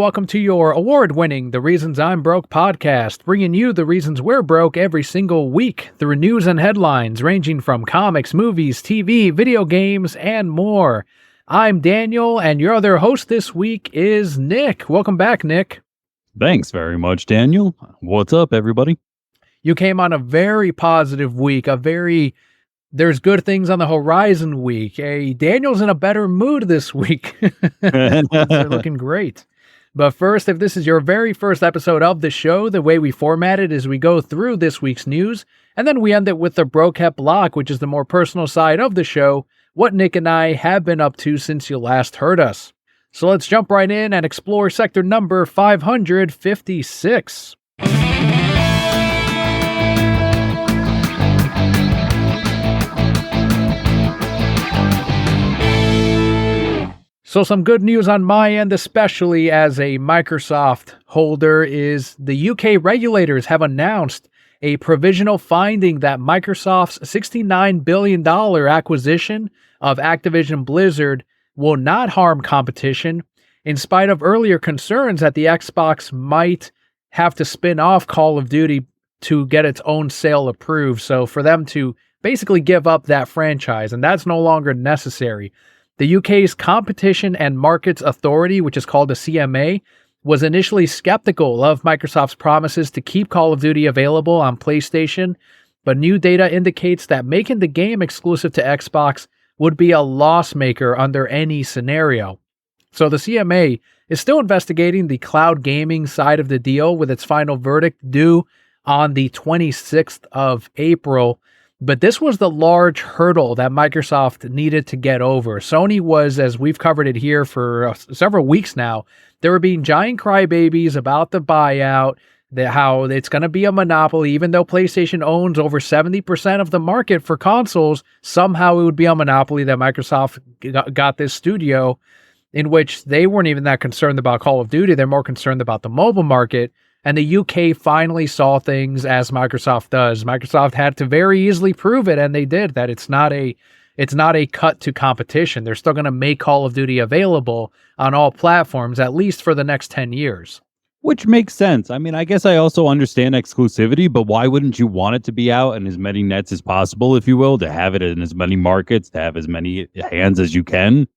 welcome to your award-winning The Reasons I'm Broke podcast, bringing you the reasons we're broke every single week through news and headlines ranging from comics, movies, TV, video games, and more. I'm Daniel, and your other host this week is Nick. Welcome back, Nick. Thanks very much, Daniel. What's up, everybody? You came on a very positive week, there's good things on the horizon week. Hey, Daniel's in a better mood this week. They're looking great. But first, if this is your very first episode of the show, the way we format it is we go through this week's news, and then we end it with the Brokehead block, which is the more personal side of the show, what Nick and I have been up to since you last heard us. So let's jump right in and explore sector number 556. So some good news on my end, especially as a Microsoft holder, is the UK regulators have announced a provisional finding that Microsoft's $69 billion acquisition of Activision Blizzard will not harm competition, in spite of earlier concerns that the Xbox might have to spin off Call of Duty to get its own sale approved. So for them to basically give up that franchise, and that's no longer necessary. The UK's Competition and Markets Authority, which is called the CMA, was initially skeptical of Microsoft's promises to keep Call of Duty available on PlayStation, but new data indicates that making the game exclusive to Xbox would be a loss maker under any scenario. So the CMA is still investigating the cloud gaming side of the deal, with its final verdict due on the 26th of April. But this was the large hurdle that Microsoft needed to get over. Sony was, as we've covered it here for several weeks now, they were being giant crybabies about the buyout, how it's going to be a monopoly. Even though PlayStation owns over 70% of the market for consoles, somehow it would be a monopoly that Microsoft got this studio, in which they weren't even that concerned about Call of Duty. They're more concerned about the mobile market. And the UK finally saw things as Microsoft does. Microsoft had to very easily prove it, and they did, that it's not a cut to competition. They're still going to make Call of Duty available on all platforms, at least for the next 10 years. Which makes sense. I mean, I guess I also understand exclusivity, but why wouldn't you want it to be out in as many nets as possible, if you will, to have it in as many markets, to have as many hands as you can?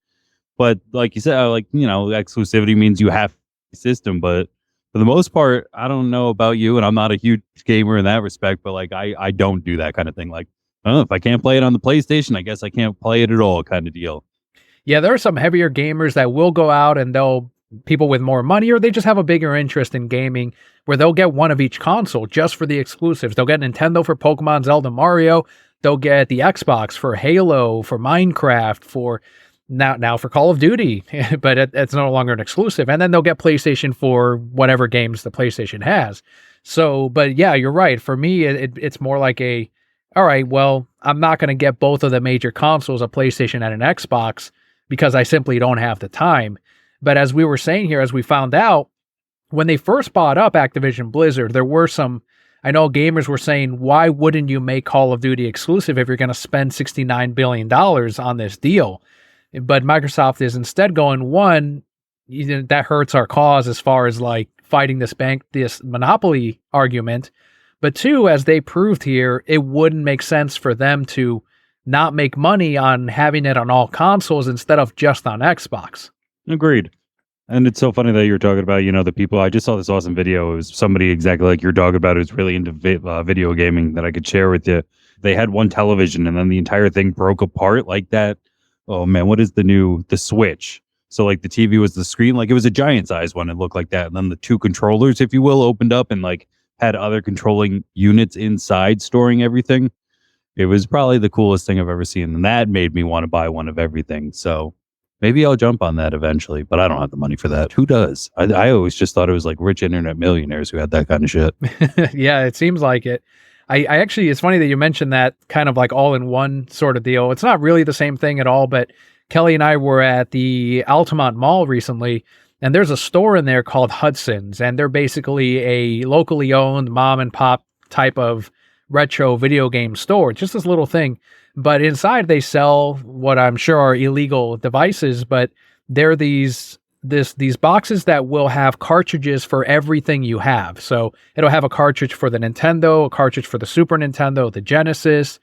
But like you said, exclusivity means you have a system, but for the most part, I don't know about you, and I'm not a huge gamer in that respect, but like I don't do that kind of thing. Like, oh, if I can't play it on the PlayStation, I guess I can't play it at all kind of deal. Yeah, there are some heavier gamers that will go out and people with more money, or they just have a bigger interest in gaming, where they'll get one of each console just for the exclusives. They'll get Nintendo for Pokemon, Zelda, Mario. They'll get the Xbox for Halo, for Minecraft, for now for Call of Duty, but it's no longer an exclusive. And then they'll get PlayStation for whatever games the PlayStation has. So, but yeah, you're right. For me, it's more like all right, well, I'm not going to get both of the major consoles, a PlayStation and an Xbox, because I simply don't have the time. But as we were saying here, as we found out, when they first bought up Activision Blizzard, there were I know gamers were saying, why wouldn't you make Call of Duty exclusive if you're going to spend $69 billion on this deal? But Microsoft is instead going, one, that hurts our cause as far as like fighting this monopoly argument. But two, as they proved here, it wouldn't make sense for them to not make money on having it on all consoles instead of just on Xbox. Agreed. And it's so funny that you're talking about, the people. I just saw this awesome video. It was somebody exactly like you're talking about who's really into video gaming that I could share with you. They had one television and then the entire thing broke apart like that. Oh man, what is the Switch? So like the TV was the screen, like it was a giant size one. It looked like that. And then the two controllers, if you will, opened up and like had other controlling units inside storing everything. It was probably the coolest thing I've ever seen. And that made me want to buy one of everything. So maybe I'll jump on that eventually, but I don't have the money for that. Who does? I always just thought it was like rich internet millionaires who had that kind of shit. Yeah, it seems like it. I actually, it's funny that you mentioned that kind of like all-in-one sort of deal. It's not really the same thing at all, but Kelly and I were at the Altamont Mall recently, and there's a store in there called Hudson's, and they're basically a locally owned mom-and-pop type of retro video game store. It's just this little thing. But inside they sell what I'm sure are illegal devices, but they're these these boxes that will have cartridges for everything you have. So it'll have a cartridge for the Nintendo, a cartridge for the Super Nintendo, the Genesis,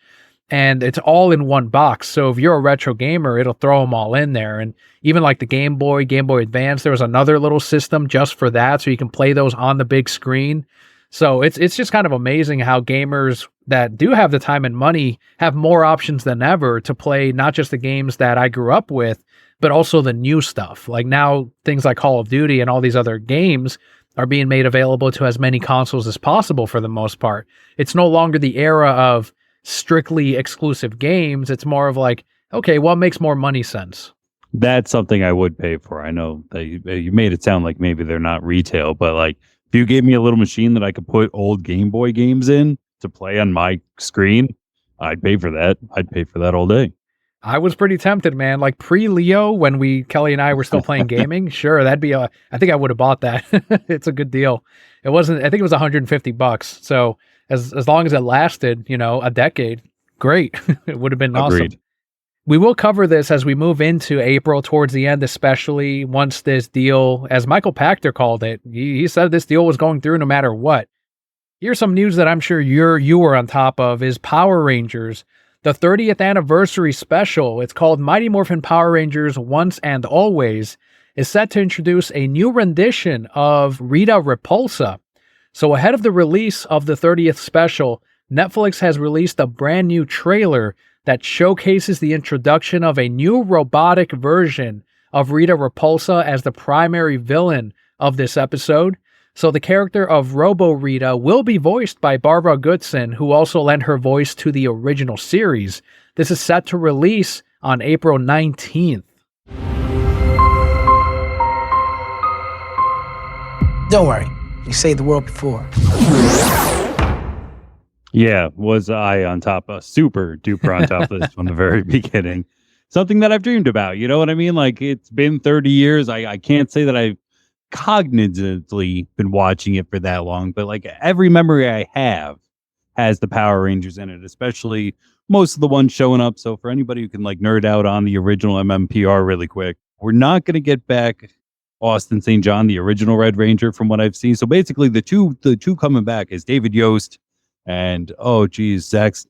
and it's all in one box. So if you're a retro gamer, it'll throw them all in there. And even like the Game Boy, Game Boy Advance, there was another little system just for that, so you can play those on the big screen. So it's just kind of amazing how gamers that do have the time and money have more options than ever to play not just the games that I grew up with, but also the new stuff. Like now, things like Call of Duty and all these other games are being made available to as many consoles as possible for the most part. It's no longer the era of strictly exclusive games. It's more of like, okay, what makes more money sense? That's something I would pay for. I know that you made it sound like maybe they're not retail, but like if you gave me a little machine that I could put old Game Boy games in to play on my screen, I'd pay for that. I'd pay for that all day. I was pretty tempted, man. Like pre-Leo, when Kelly and I were still playing gaming, sure, I think I would have bought that. It's a good deal. I think it was $150. So as long as it lasted, a decade, great. It would have been Agreed. awesome. We will cover this as we move into April, towards the end, especially once this deal, as Michael Pachter called it, he said this deal was going through no matter what. Here's some news that I'm sure you were on top of is Power Rangers. The 30th anniversary special, it's called Mighty Morphin Power Rangers Once and Always, is set to introduce a new rendition of Rita Repulsa. So ahead of the release of the 30th special, Netflix has released a brand new trailer that showcases the introduction of a new robotic version of Rita Repulsa as the primary villain of this episode. So the character of Robo Rita will be voiced by Barbara Goodson, who also lent her voice to the original series. This is set to release on April 19th. Don't worry, you saved the world before. Yeah, was I on top of super duper on top of this from the very beginning. Something that I've dreamed about, you know what I mean? Like it's been 30 years. I can't say that I've cognitively been watching it for that long, but like every memory I have has the Power Rangers in it, especially most of the ones showing up. So for anybody who can like nerd out on the original MMPR really quick, we're not going to get back Austin St. John, the original Red Ranger, from what I've seen. So basically the two coming back is David Yost and Zack's,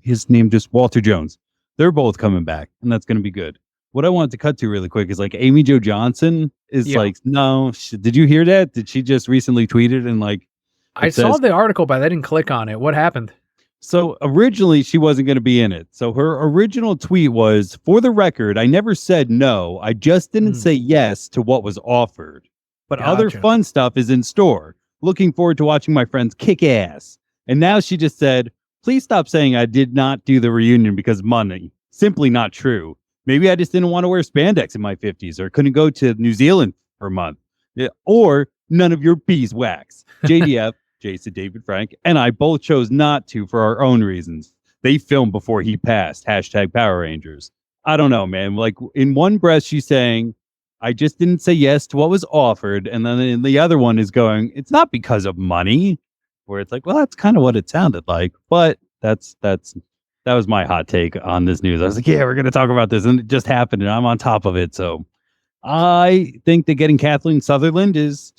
his name just Walter Jones. They're both coming back, and that's going to be good. What I wanted to cut to really quick is like Amy Jo Johnson is like, no, did you hear that? Did she just recently tweeted and like, I saw the article, but I didn't click on it. What happened? So originally she wasn't going to be in it. So her original tweet was, for the record, I never said no. I just didn't say yes to what was offered. But other fun stuff is in store. Looking forward to watching my friends kick ass. And now she just said, please stop saying I did not do the reunion because of money. Simply not true. Maybe I just didn't want to wear spandex in my 50s or couldn't go to New Zealand for a month. Yeah, or none of your beeswax. JDF, Jason David Frank, and I both chose not to for our own reasons. They filmed before he passed. # Power Rangers. I don't know, man. Like in one breath, she's saying, I just didn't say yes to what was offered. And then in the other one is going, it's not because of money. Where it's like, well, that's kind of what it sounded like. But that was my hot take on this news. I was like, yeah, we're going to talk about this. And it just happened. And I'm on top of it. So I think that getting Kathleen Sutherland is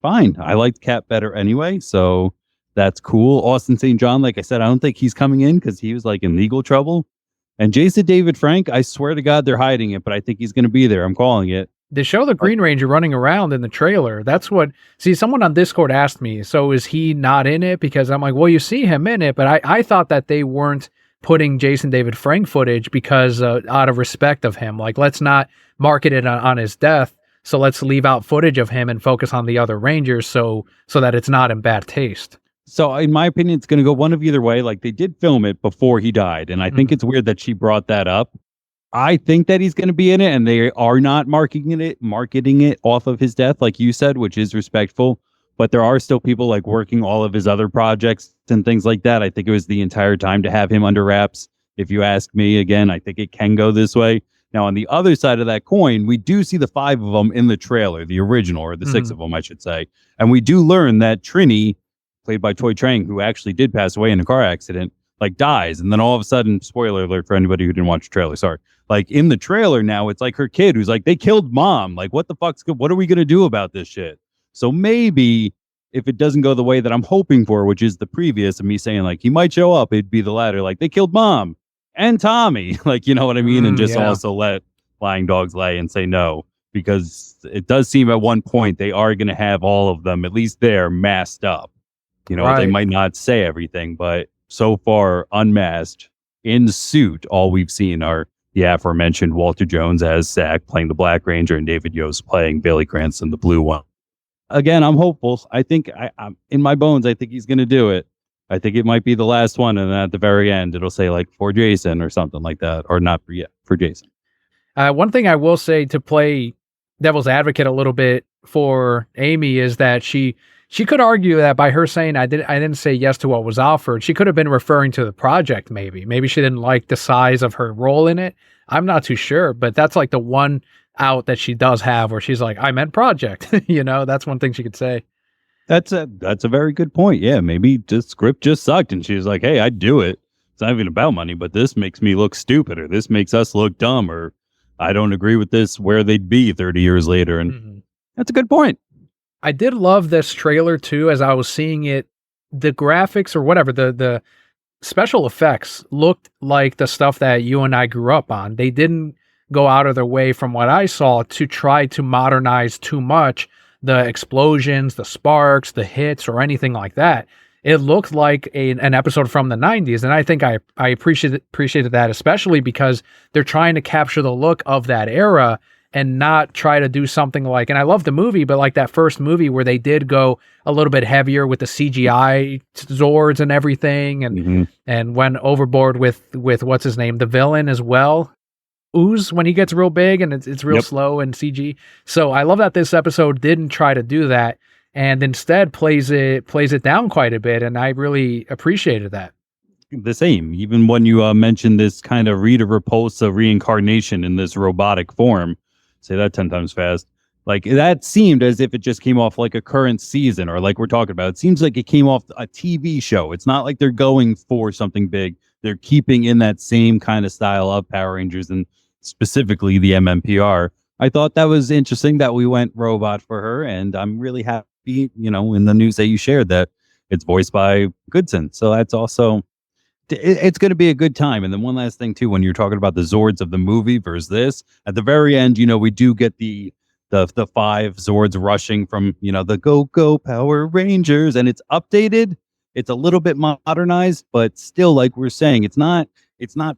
fine. I liked Kat better anyway. So that's cool. Austin St. John, like I said, I don't think he's coming in because he was like in legal trouble. And Jason David Frank, I swear to God, they're hiding it. But I think he's going to be there. I'm calling it. They show the Green Ranger running around in the trailer. That's what, someone on Discord asked me, so is he not in it? Because I'm like, well, you see him in it, but I thought that they weren't putting Jason David Frank footage because out of respect of him. Like, let's not market it on his death, so let's leave out footage of him and focus on the other Rangers so that it's not in bad taste. So in my opinion, it's going to go one of either way. Like they did film it before he died. And I think it's weird that she brought that up. I think that he's going to be in it, and they are not marketing it off of his death, like you said, which is respectful. But there are still people like working all of his other projects and things like that. I think it was the entire time to have him under wraps. If you ask me, again, I think it can go this way. Now, on the other side of that coin, we do see the 5 of them in the trailer, the original, or the 6 of them, I should say. And we do learn that Trini, played by Toy Trang, who actually did pass away in a car accident, like dies, and then all of a sudden, spoiler alert for anybody who didn't watch the trailer, sorry, like in the trailer now it's like her kid who's like, they killed mom, like what are we gonna do about this shit? So maybe if it doesn't go the way that I'm hoping for, which is the previous, and me saying like he might show up, it'd be the latter, like they killed mom and Tommy, like, you know what I mean, and just Yeah. also let lying dogs lay and say no, because it does seem at one point they are going to have all of them, at least they're masked up. You know, they Right. might not say everything, but so far unmasked in suit, all we've seen are the aforementioned Walter Jones as Zack playing the Black Ranger and David Yost playing Billy Cranston, the blue one. Again, I'm hopeful. I think I'm in my bones. I think he's going to do it. I think it might be the last one, and then at the very end, it'll say like for Jason or something like that, or not for Jason. One thing I will say to play devil's advocate a little bit for Amy is that she could argue that by her saying I didn't say yes to what was offered, she could have been referring to the project. Maybe she didn't like the size of her role in it. I'm not too sure, but that's like the one out that she does have where she's like, I meant project. That's one thing she could say. That's a very good point. Yeah, maybe the script just sucked, and she was like, "Hey, I'd do it. It's not even about money, but this makes me look stupid, or this makes us look dumb, or I don't agree with this where they'd be 30 years later." And that's a good point. I did love this trailer too. As I was seeing it, the graphics or whatever, the special effects looked like the stuff that you and I grew up on. They didn't go out of their way, from what I saw, to try to modernize too much the explosions, the sparks, the hits, or anything like that. It looked like an episode from the 90s, and I think I appreciated that, especially because they're trying to capture the look of that era and not try to do something like, and I love the movie, but like that first movie where they did go a little bit heavier with the CGI Zords and everything, and went overboard with what's his name, the villain as well. Ooze, when he gets real big and it's real slow and CG. So I love that this episode didn't try to do that and instead plays it down quite a bit, and I really appreciated that. The same, even when you mentioned this kind of Rita Repulsa reincarnation in this robotic form, say that 10 times fast, like that seemed as if it just came off like a current season, or like we're talking about, it seems like it came off a TV show. It's not like they're going for something big. They're keeping in that same kind of style of Power Rangers, and specifically the MMPR. I thought that was interesting that we went robot for her, and I'm really happy, in the news that you shared, that it's voiced by Goodson. So that's also, it's going to be a good time. And then one last thing too, when you're talking about the Zords of the movie versus this, at the very end, we do get the 5 Zords rushing from, the Go Power Rangers, and it's updated. It's a little bit modernized, but still, like we're saying, it's not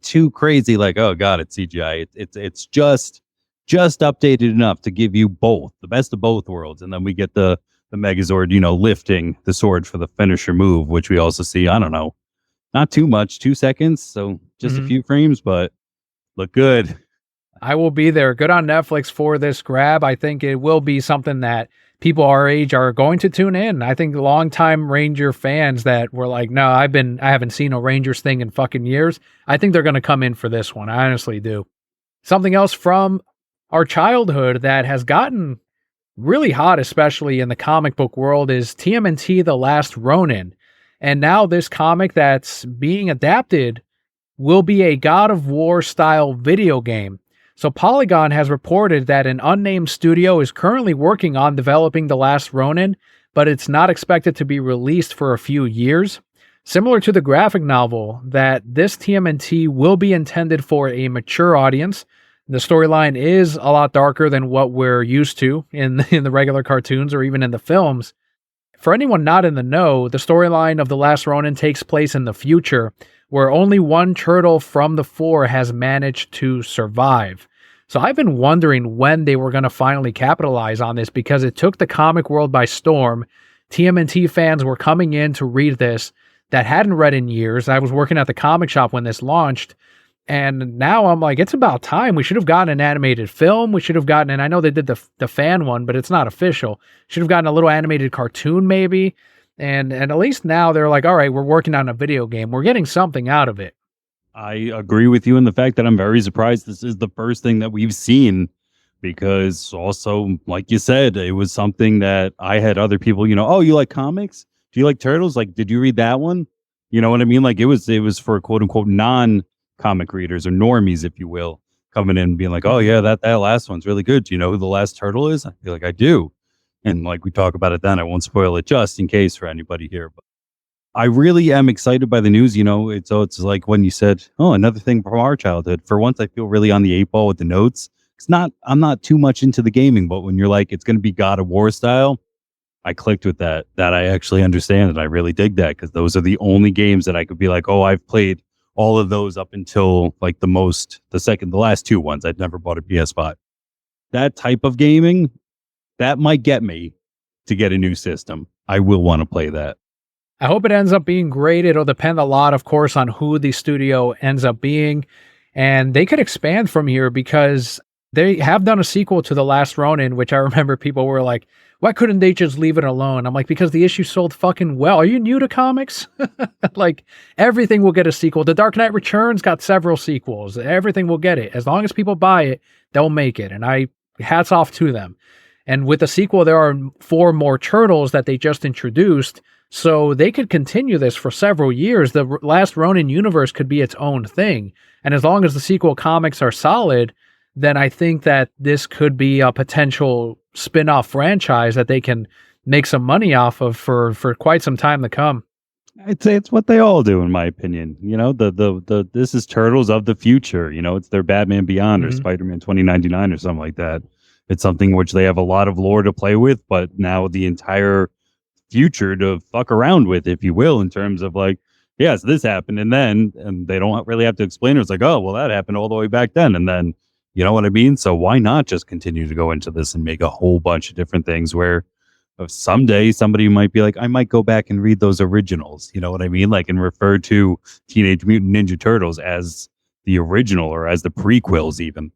too crazy. Like, oh god, it's CGI. It's just updated enough to give you both, the best of both worlds. And then we get the Megazord, lifting the sword for the finisher move, which we also see. I don't know, not too much, 2 seconds, so just a few frames, but look good. I will be there. Good on Netflix for this grab. I think it will be something that people our age are going to tune in. I think longtime Ranger fans that were like, no, I haven't seen a Rangers thing in fucking years. I think they're going to come in for this one. I honestly do. Something else from our childhood that has gotten really hot, especially in the comic book world, is TMNT, The Last Ronin. And now this comic that's being adapted will be a God of War style video game. So Polygon has reported that an unnamed studio is currently working on developing The Last Ronin, but it's not expected to be released for a few years. Similar to the graphic novel, that this TMNT will be intended for a mature audience. The storyline is a lot darker than what we're used to in the regular cartoons or even in the films. For anyone not in the know, the storyline of The Last Ronin takes place in the future, where only one turtle from the 4 has managed to survive. So I've been wondering when they were going to finally capitalize on this, because it took the comic world by storm. TMNT fans were coming in to read this that hadn't read in years. I was working at the comic shop when this launched, and now I'm like, it's about time. We should have gotten an animated film. We should have gotten, and I know they did the fan one, but it's not official. Should have gotten a little animated cartoon maybe. And at least now they're like, all right, we're working on a video game. We're getting something out of it. I agree with you in the fact that I'm very surprised this is the first thing that we've seen, because also, like you said, it was something that I had other people, oh, you like comics? Do you like turtles? Like, did you read that one? You know what I mean? Like it was for quote unquote non-comic readers or normies, if you will, coming in and being like, oh yeah, that last one's really good. Do you know who the last turtle is? I feel like I do. And like we talk about it then, I won't spoil it just in case for anybody here. But I really am excited by the news. It's like when you said, oh, another thing from our childhood. For once, I feel really on the 8 ball with the notes. I'm not too much into the gaming, but when you're like, it's going to be God of War style, I clicked with that I actually understand it. I really dig that because those are the only games that I could be like, oh, I've played all of those up until like the last two ones. I'd never bought a PS5. That type of gaming, that might get me to get a new system. I will want to play that. I hope it ends up being great. It'll depend a lot, of course, on who the studio ends up being. And they could expand from here because they have done a sequel to The Last Ronin, which I remember people were like, why couldn't they just leave it alone? I'm like, because the issue sold fucking well. Are you new to comics? Like, everything will get a sequel. The Dark Knight Returns got several sequels. Everything will get it. As long as people buy it, they'll make it. And hats off to them. And with the sequel, there are 4 more turtles that they just introduced. So they could continue this for several years. The Last Ronin universe could be its own thing. And as long as the sequel comics are solid, then I think that this could be a potential spin-off franchise that they can make some money off of for quite some time to come. I'd say it's what they all do, in my opinion. This is Turtles of the future. It's their Batman Beyond or Spider-Man 2099 or something like that. It's something which they have a lot of lore to play with, but now the entire future to fuck around with, if you will, in terms of like, yes, this happened, and they don't really have to explain it. It's like, oh, well, that happened all the way back then, and then, you know what I mean? So why not just continue to go into this and make a whole bunch of different things where someday somebody might be like, I might go back and read those originals, you know what I mean? Like, and refer to Teenage Mutant Ninja Turtles as the original or as the prequels even.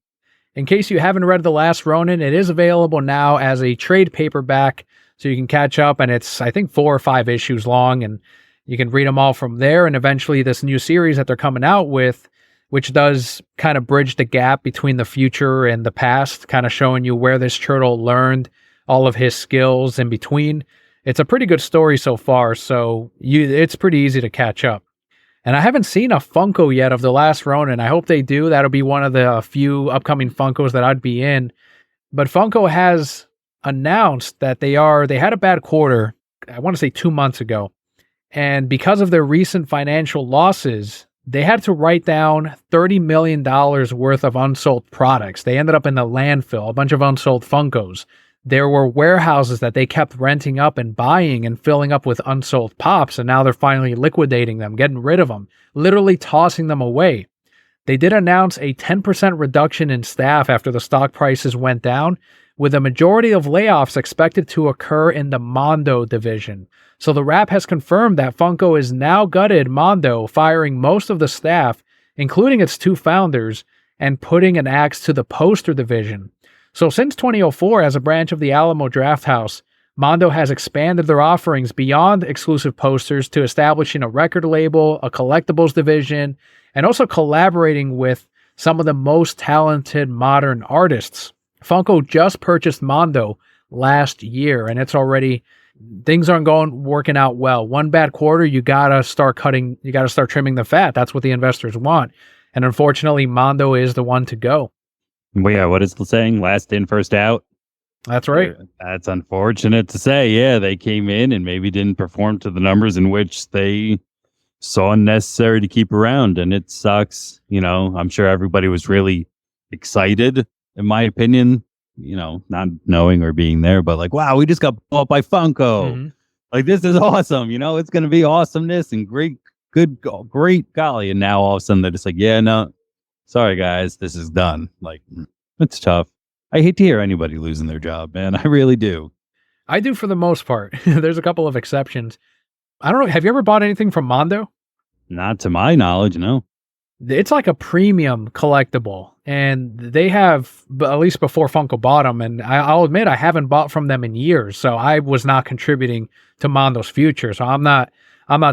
In case you haven't read The Last Ronin, it is available now as a trade paperback, so you can catch up, and it's, I think, 4 or 5 issues long, and you can read them all from there, and eventually this new series that they're coming out with, which does kind of bridge the gap between the future and the past, kind of showing you where this turtle learned all of his skills in between. It's a pretty good story so far, so it's pretty easy to catch up. And I haven't seen a Funko yet of The Last Ronin. I hope they do. That'll be one of the few upcoming Funkos that I'd be in. But Funko has announced that they had a bad quarter, I want to say 2 months ago. And because of their recent financial losses, they had to write down $30 million worth of unsold products. They ended up in the landfill, a bunch of unsold Funkos. There were warehouses that they kept renting up and buying and filling up with unsold Pops, and now they're finally liquidating them, getting rid of them, literally tossing them away. They did announce a 10% reduction in staff after the stock prices went down, with a majority of layoffs expected to occur in the Mondo division. So the Wrap has confirmed that Funko is now gutted Mondo, firing most of the staff, including its 2 founders, and putting an axe to the poster division. So since 2004, as a branch of the Alamo Drafthouse, Mondo has expanded their offerings beyond exclusive posters to establishing a record label, a collectibles division, and also collaborating with some of the most talented modern artists. Funko just purchased Mondo last year, and it's already, things aren't working out well. One bad quarter, you gotta start trimming the fat. That's what the investors want. And unfortunately, Mondo is the one to go. Well, yeah, what is the saying? Last in, first out? That's right. That's unfortunate to say. Yeah, they came in and maybe didn't perform to the numbers in which they saw necessary to keep around. And it sucks. I'm sure everybody was really excited, in my opinion, not knowing or being there, but like, wow, we just got bought by Funko. Mm-hmm. Like, this is awesome. It's going to be awesomeness and great golly. And now all of a sudden they're just like, yeah, no, sorry guys, this is done. Like, it's tough. I hate to hear anybody losing their job, man. I really do. I do for the most part. There's a couple of exceptions. I don't know. Have you ever bought anything from Mondo? Not to my knowledge, no. It's like a premium collectible, and they have, at least before Funko bought them, and I'll admit I haven't bought from them in years, so I was not contributing to Mondo's future. So I'm not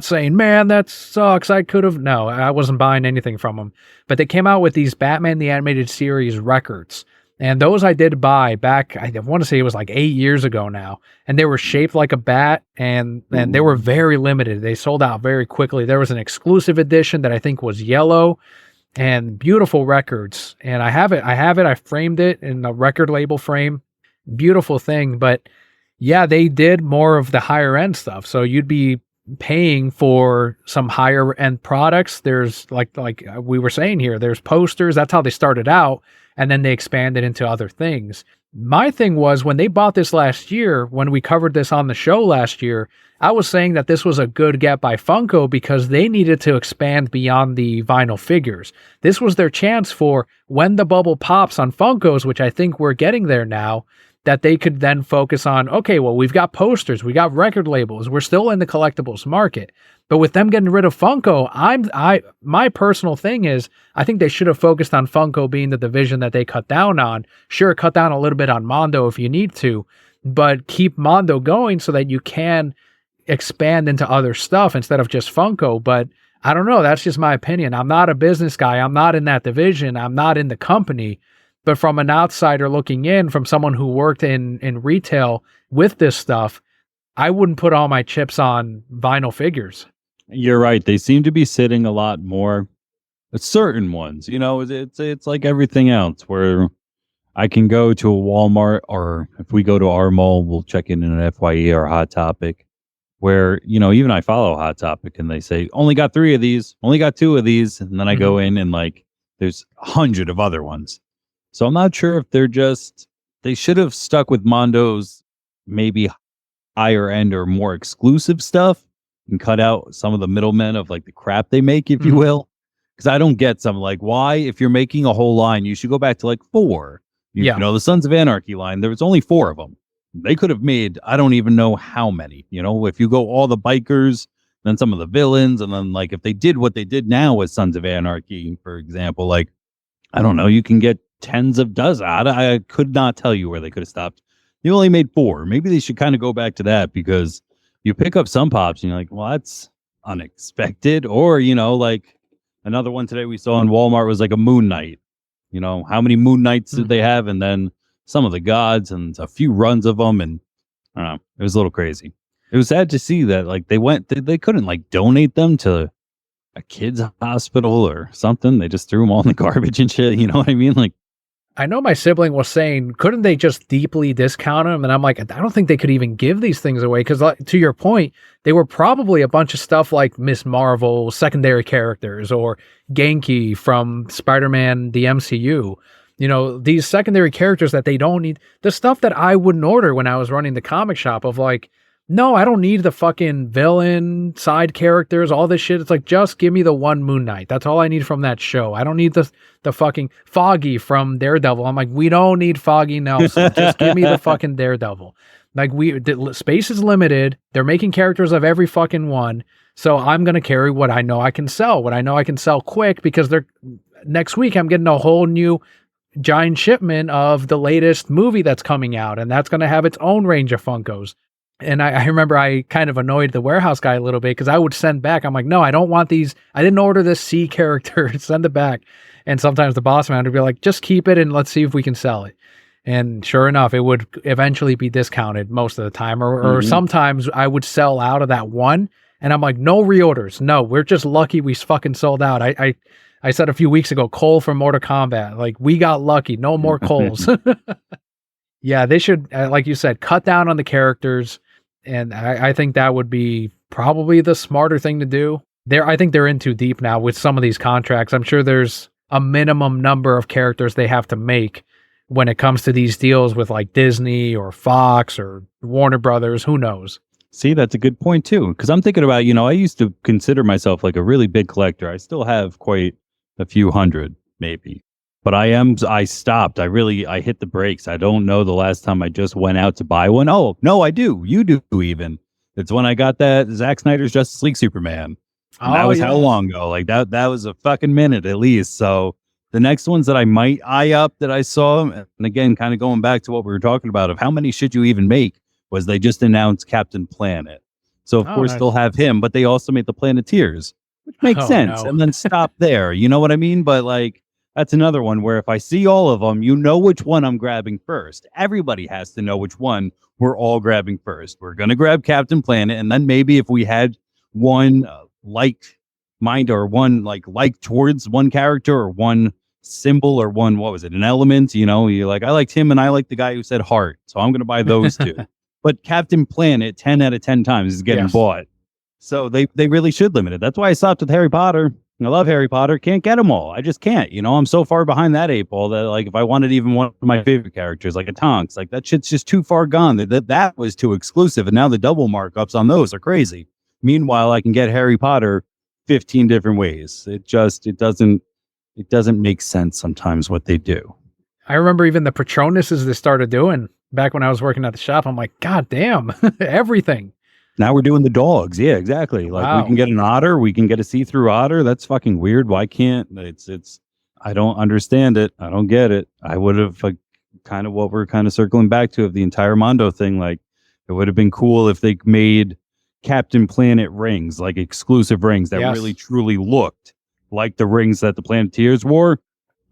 saying, man, that sucks. I could have. No, I wasn't buying anything from them. But they came out with these Batman the Animated Series records. And those I did buy back, I want to say it was like 8 years ago now. And they were shaped like a bat, and they were very limited. They sold out very quickly. There was an exclusive edition that I think was yellow, and beautiful records. And I have it. I framed it in a record label frame. Beautiful thing. But yeah, they did more of the higher end stuff. So you'd be paying for some higher end products. There's like we were saying here, there's posters. That's how they started out. And then they expanded into other things. My thing was when they bought this last year, when we covered this on the show last year, I was saying that this was a good get by Funko because they needed to expand beyond the vinyl figures. This was their chance for when the bubble pops on Funkos, which I think we're getting there now, that they could then focus on, okay, well, we've got posters, we got record labels, we're still in the collectibles market. But with them getting rid of Funko, my personal thing is, I think they should have focused on Funko being the division that they cut down on. Sure, cut down a little bit on Mondo if you need to, but keep Mondo going so that you can expand into other stuff instead of just Funko. But I don't know, that's just my opinion. I'm not a business guy. I'm not in that division. I'm not in the company. But from an outsider looking in, from someone who worked in retail with this stuff, I wouldn't put all my chips on vinyl figures. You're right. They seem to be sitting a lot more. Certain ones, it's like everything else where I can go to a Walmart, or if we go to our mall, we'll check in an FYE or Hot Topic, where, even I follow Hot Topic and they say, only got 3 of these, only got 2 of these. And then I go in and there's 100 of other ones. So I'm not sure if they should have stuck with Mondo's maybe higher end or more exclusive stuff and cut out some of the middlemen of the crap they make, if you will. Because I don't get some why, if you're making a whole line, you should go back to 4. The Sons of Anarchy line, there was only 4 of them. They could have made, I don't even know how many, if you go all the bikers, then some of the villains, and then if they did what they did now with Sons of Anarchy, for example, I don't know, you can get tens of dozens. I could not tell you where they could have stopped. They only made 4. Maybe they should kind of go back to that, because you pick up some pops and you're like, well, that's unexpected. Or, another one today we saw in Walmart was a Moon Knight. How many Moon Knights did they have? And then some of the gods and a few runs of them. And I don't know, it was a little crazy. It was sad to see that they couldn't donate them to a kid's hospital or something. They just threw them all in the garbage and shit. You know what I mean? I know my sibling was saying, couldn't they just deeply discount them? And I'm like, I don't think they could even give these things away. Because to your point, they were probably a bunch of stuff like Miss Marvel, secondary characters, or Genki from Spider-Man, the MCU. These secondary characters that they don't need. The stuff that I wouldn't order when I was running the comic shop of no, I don't need the fucking villain, side characters, all this shit. It's just give me the one Moon Knight. That's all I need from that show. I don't need the fucking Foggy from Daredevil. I'm we don't need Foggy Nelson. Just give me the fucking Daredevil. Space is limited. They're making characters of every fucking one. So I'm going to carry what I know I can sell, quick, because next week I'm getting a whole new giant shipment of the latest movie that's coming out. And that's going to have its own range of Funkos. And I remember I kind of annoyed the warehouse guy a little bit because I would send back. I'm like, no, I don't want these. I didn't order this C character. Send it back. And sometimes the boss man would be like, just keep it and let's see if we can sell it. And sure enough, it would eventually be discounted most of the time. Or sometimes I would sell out of that one. And I'm like, no reorders. No, we're just lucky we fucking sold out. I said a few weeks ago, Cole from Mortal Kombat. We got lucky. No more Coles. Yeah, they should, like you said, cut down on the characters. And I think that would be probably the smarter thing to do. I think they're in too deep now with some of these contracts. I'm sure there's a minimum number of characters they have to make when it comes to these deals with Disney or Fox or Warner Brothers. Who knows? See, that's a good point too. Because I'm thinking about, I used to consider myself a really big collector. I still have quite a few hundred, maybe. But I stopped. I hit the brakes. I don't know the last time I just went out to buy one. Oh, no, I do. You do even. It's when I got that Zack Snyder's Justice League Superman. And that was how long ago? That was a fucking minute at least. So the next ones that I might eye up that I saw, and again, kind of going back to what we were talking about of how many should you even make, was they just announced Captain Planet. So of course they'll have him, but they also made the Planeteers, which makes sense. No. And then stop there. You know what I mean? But That's another one where if I see all of them, you know which one I'm grabbing first. Everybody has to know which one we're all grabbing first. We're going to grab Captain Planet, and then maybe if we had one like mind or one like towards one character or one symbol or one, what was it, an element, you know, you're like, I liked him and I like the guy who said heart, so I'm going to buy those two. But Captain Planet 10 out of 10 times is getting bought. So they really should limit it. That's why I stopped with Harry Potter. I love Harry Potter. Can't get them all. I just can't. You know, I'm so far behind that 8 ball that, like, if I wanted even one of my favorite characters, like a Tonks, like that shit's just too far gone. That was too exclusive. And now the double markups on those are crazy. Meanwhile, I can get Harry Potter 15 different ways. It doesn't make sense sometimes what they do. I remember even the Patronuses they started doing back when I was working at the shop. I'm like, God damn, everything. Now we're doing the dogs. Yeah, exactly. Like, we can get an otter. We can get a see-through otter. That's fucking weird. Why can't it's I don't understand it. I don't get it. I would have kind of what we're kind of circling back to of the entire Mondo thing. Like, it would have been cool if they made Captain Planet rings, like exclusive rings that really truly looked like the rings that the Planeteers wore.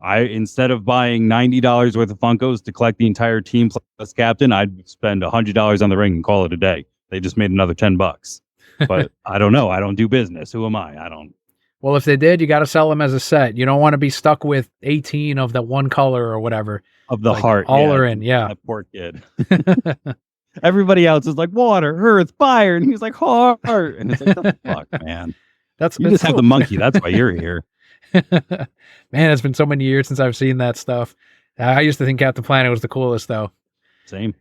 Instead of buying $90 worth of Funkos to collect the entire team plus Captain, I'd spend $100 on the ring and call it a day. They just made another $10. But I don't know. I don't do business. Who am I? I don't. Well, if they did, you got to sell them as a set. You don't want to be stuck with 18 of the one color or whatever. Of the heart. All are in, yeah. That poor kid. Everybody else is like water, earth, fire. And he's like heart. And it's like, the fuck, man. You just have the monkey. That's why you're here. Man, it's been so many years since I've seen that stuff. I used to think Captain Planet was the coolest, though. Same.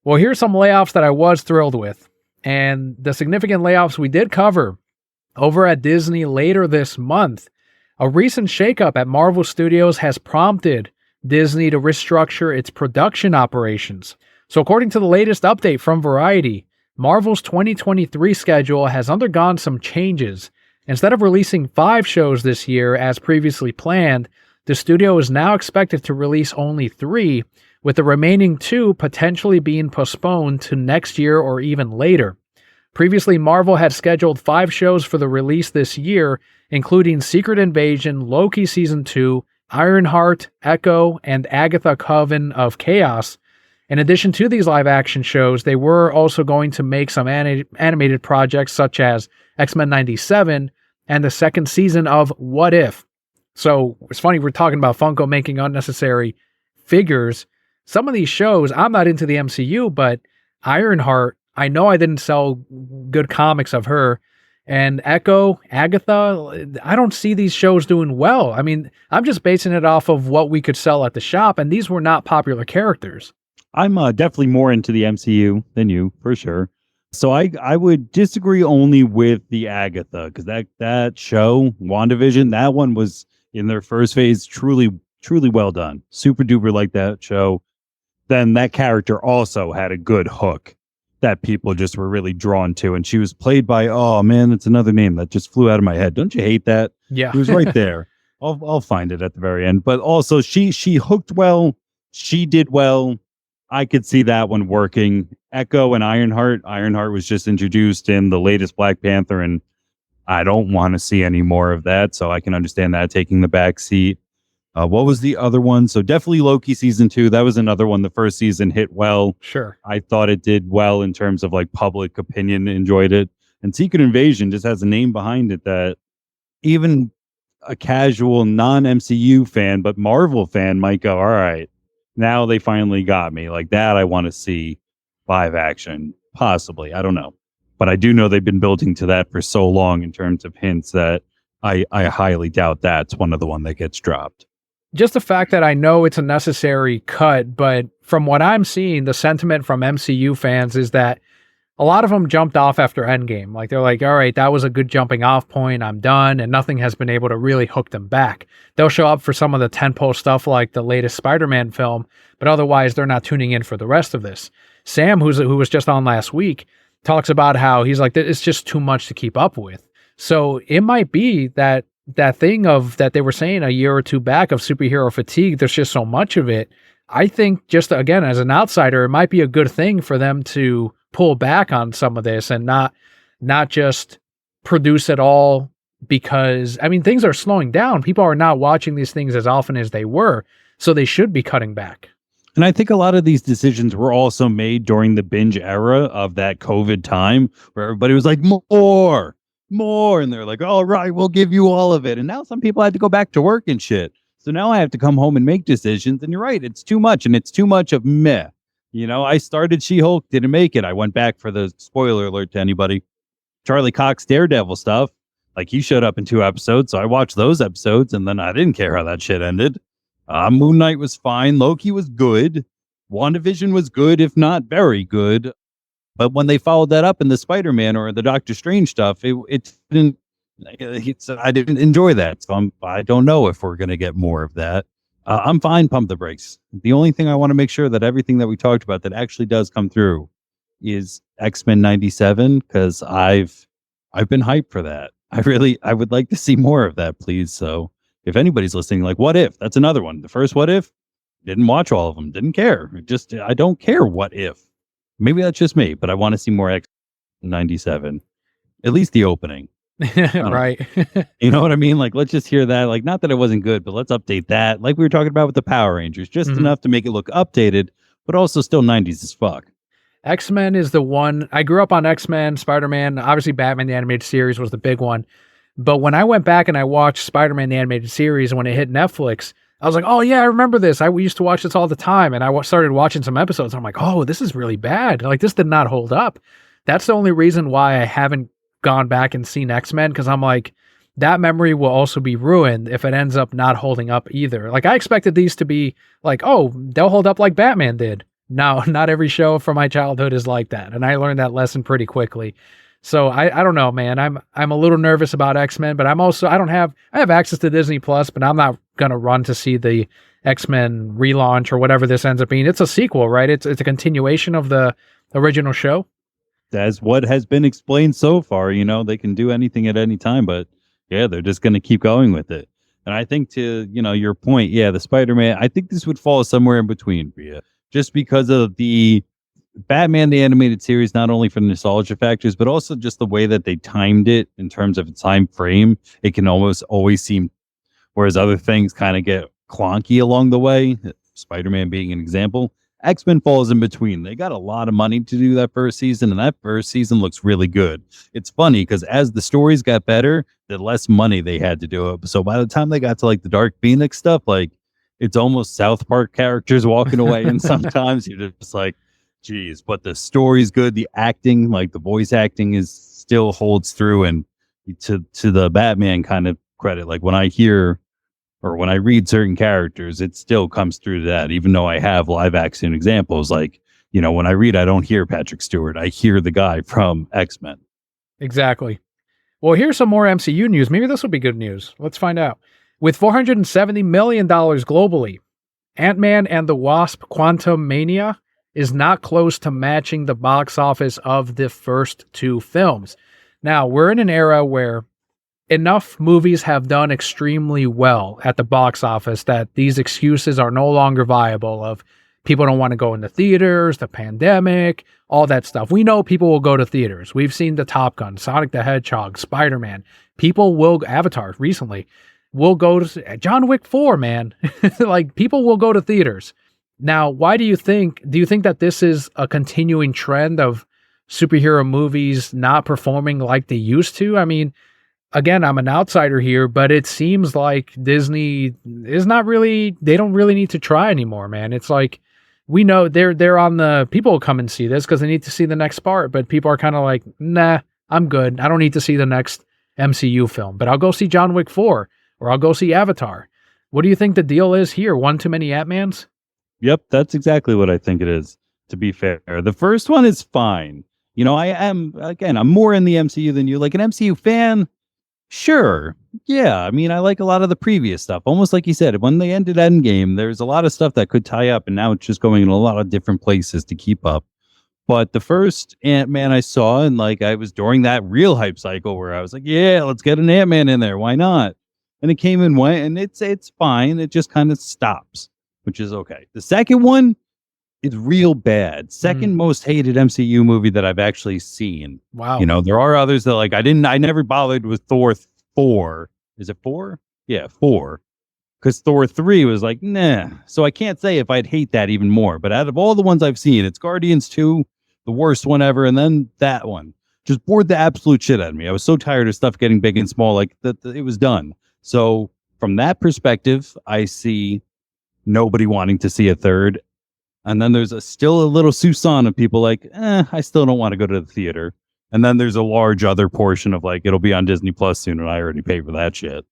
Well, here's some layoffs that I was thrilled with. And the significant layoffs we did cover over at Disney later this month. A recent shakeup at Marvel Studios has prompted Disney to restructure its production operations. So according to the latest update from Variety, Marvel's 2023 schedule has undergone some changes. Instead of releasing 5 shows this year as previously planned, the studio is now expected to release only 3, with the remaining 2 potentially being postponed to next year or even later. Previously, Marvel had scheduled 5 shows for the release this year, including Secret Invasion, Loki Season 2, Ironheart, Echo, and Agatha Coven of Chaos. In addition to these live-action shows, they were also going to make some animated projects such as X-Men 97 and the second season of What If. So it's funny, we're talking about Funko making unnecessary figures. Some of these shows, I'm not into the MCU, but Ironheart, I know I didn't sell good comics of her. And Echo, Agatha, I don't see these shows doing well. I mean, I'm just basing it off of what we could sell at the shop, and these were not popular characters. I'm definitely more into the MCU than you, for sure. So I would disagree only with the Agatha, because that show, WandaVision, that one was in their first phase truly well done. Super duper like that show. Then that character also had a good hook that people just were really drawn to. And she was played by, oh man, it's another name that just flew out of my head. Don't you hate that? Yeah. It was right there. I'll find it at the very end. But also she hooked well. She did well. I could see that one working. Echo and Ironheart. Ironheart was just introduced in the latest Black Panther, and I don't want to see any more of that. So I can understand that taking the back seat. What was the other one? So definitely Loki Season 2. That was another one. The first season hit well. Sure. I thought it did well in terms of like public opinion, enjoyed it. And Secret Invasion just has a name behind it that even a casual non-MCU fan, but Marvel fan might go, all right, now they finally got me. Like that, I want to see live action, possibly. I don't know. But I do know they've been building to that for so long in terms of hints that I highly doubt that's one of the one that gets dropped. Just the fact that I know it's a necessary cut, but from what I'm seeing, the sentiment from MCU fans is that a lot of them jumped off after Endgame. Like, they're like, all right, that was a good jumping off point. I'm done. And nothing has been able to really hook them back. They'll show up for some of the tentpole stuff like the latest Spider-Man film, but otherwise they're not tuning in for the rest of this. Sam, who was just on last week, talks about how he's like, it's just too much to keep up with. So it might be that thing of that they were saying a year or two back of superhero fatigue. There's just so much of it. I think just again, as an outsider, it might be a good thing for them to pull back on some of this and not just produce it all because, I mean, things are slowing down. People are not watching these things as often as they were, so they should be cutting back. And I think a lot of these decisions were also made during the binge era of that COVID time where everybody was like, more. And they're like, all right, we'll give you all of it. And now some people had to go back to work and shit. So now I have to come home and make decisions. And you're right, it's too much. And it's too much of meh. You know, I started She-Hulk, didn't make it. I went back for the spoiler alert to anybody. Charlie Cox Daredevil stuff. Like, he showed up in 2 episodes. So I watched those episodes and then I didn't care how that shit ended. Moon Knight was fine. Loki was good. WandaVision was good, if not very good. But when they followed that up in the Spider-Man or the Doctor Strange stuff, it didn't. I didn't enjoy that. So I don't know if we're going to get more of that. I'm fine. Pump the brakes. The only thing I want to make sure that everything that we talked about that actually does come through is X-Men 97, because I've been hyped for that. I would like to see more of that, please. So if anybody's listening, like, What If? That's another one. The first What If, didn't watch all of them. Didn't care. I don't care what if. Maybe that's just me, but I want to see more X97. At least the opening. Right. You know what I mean? Like, let's just hear that. Like, not that it wasn't good, but let's update that. Like we were talking about with the Power Rangers. Just enough to make it look updated, but also still 90s as fuck. X-Men is the one. I grew up on X-Men, Spider-Man. Obviously, Batman the Animated Series was the big one. But when I went back and I watched Spider-Man the Animated Series, when it hit Netflix, I was like, oh yeah, I remember this. We used to watch this all the time. And I started watching some episodes. And I'm like, oh, this is really bad. Like, this did not hold up. That's the only reason why I haven't gone back and seen X-Men, because I'm like, that memory will also be ruined if it ends up not holding up either. Like, I expected these to be like, oh, they'll hold up like Batman did. No, not every show from my childhood is like that. And I learned that lesson pretty quickly. So I don't know, man. I'm a little nervous about X-Men, but I have access to Disney Plus, but I'm not going to run to see the X-Men relaunch or whatever this ends up being. It's a sequel, right? It's a continuation of the original show. That's what has been explained so far. You know, they can do anything at any time, but yeah, they're just going to keep going with it. And I think, to, you know, your point, yeah, the Spider-Man, I think this would fall somewhere in between for you, just because of the Batman the Animated Series, not only for the nostalgia factors, but also just the way that they timed it in terms of its time frame. It can almost always seem, whereas other things kind of get clunky along the way, Spider-Man being an example. X-Men falls in between. They got a lot of money to do that first season, and that first season looks really good. It's funny because as the stories got better, the less money they had to do it. So by the time they got to like the Dark Phoenix stuff, like, it's almost South Park characters walking away, and sometimes you're just like, geez, but the story's good. The acting, like the voice acting, is still holds through. And to the Batman kind of credit, like when I hear or when I read certain characters, it still comes through to that, even though I have live action examples. Like, you know, when I read, I don't hear Patrick Stewart. I hear the guy from X-Men. Exactly. Well, here's some more MCU news. Maybe this will be good news. Let's find out. With $470 million globally, Ant-Man and the Wasp: Quantumania is not close to matching the box office of the first 2 films. Now, we're in an era where enough movies have done extremely well at the box office that these excuses are no longer viable of people don't want to go into theaters, the pandemic, all that stuff. We know people will go to theaters. We've seen the Top Gun, Sonic the Hedgehog, Spider-Man. Avatar recently, will go to John Wick 4, man. Like, people will go to theaters. Now, why do you think that this is a continuing trend of superhero movies not performing like they used to? I mean, again, I'm an outsider here, but it seems like Disney is not really, they don't really need to try anymore, man. It's like, we know they're on the, people will come and see this because they need to see the next part, but people are kind of like, nah, I'm good. I don't need to see the next MCU film, but I'll go see John Wick 4 or I'll go see Avatar. What do you think the deal is here? One too many Ant-Mans? Yep, that's exactly what I think it is, to be fair. The first one is fine. You know, I'm more in the MCU than you. Like, an MCU fan, sure. Yeah, I mean, I like a lot of the previous stuff. Almost like you said, when they ended Endgame, there's a lot of stuff that could tie up, and now it's just going in a lot of different places to keep up. But the first Ant-Man I saw, and like, I was during that real hype cycle where I was like, yeah, let's get an Ant-Man in there. Why not? And it came and went, and it's fine. It just kind of stops, which is okay. The second one is real bad. Second most hated MCU movie that I've actually seen. Wow. You know, there are others that, like, I never bothered with Thor 4. Is it 4? Yeah, 4. Because Thor 3 was like, nah. So I can't say if I'd hate that even more. But out of all the ones I've seen, it's Guardians 2, the worst one ever, and then that one. Just bored the absolute shit out of me. I was so tired of stuff getting big and small, like that it was done. So from that perspective, I see nobody wanting to see a third. And then there's still a little Susan of people like, I still don't want to go to the theater. And then there's a large other portion of like, it'll be on Disney Plus soon, and I already paid for that shit.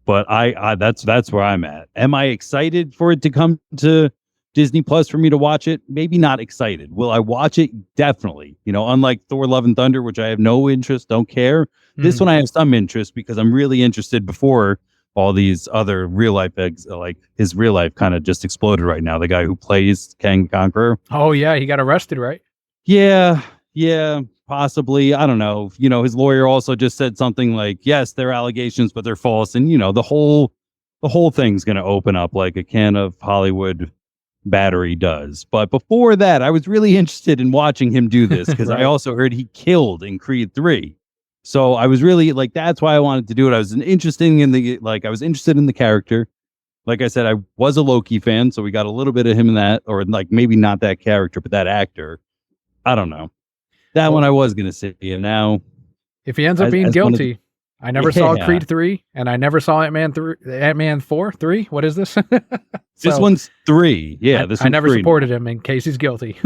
But I that's where I'm at. Am I excited for it to come to Disney Plus for me to watch it? Maybe not excited. Will I watch it? Definitely. You know, unlike Thor: Love and Thunder, which I have no interest, don't care. This one I have some interest because I'm really interested before all these other real life eggs, like his real life kind of just exploded right now. The guy who plays Kang the Conqueror. Oh yeah, he got arrested, right? Yeah, possibly. I don't know. You know, his lawyer also just said something like, yes, they're allegations, but they're false. And, you know, the whole thing's going to open up like a can of Hollywood battery does. But before that, I was really interested in watching him do this because Right. I also heard he killed in Creed 3. So I was really like, that's why I wanted to do it. I was interested in the character. Like I said, I was a Loki fan, so we got a little bit of him in that, or like maybe not that character, but that actor. I don't know. That one I was going to say, and now if he ends up being guilty, I never saw Creed 3, and I never saw Ant-Man 4, 3. What is this? This one's 3. Yeah, I never supported him in case he's guilty.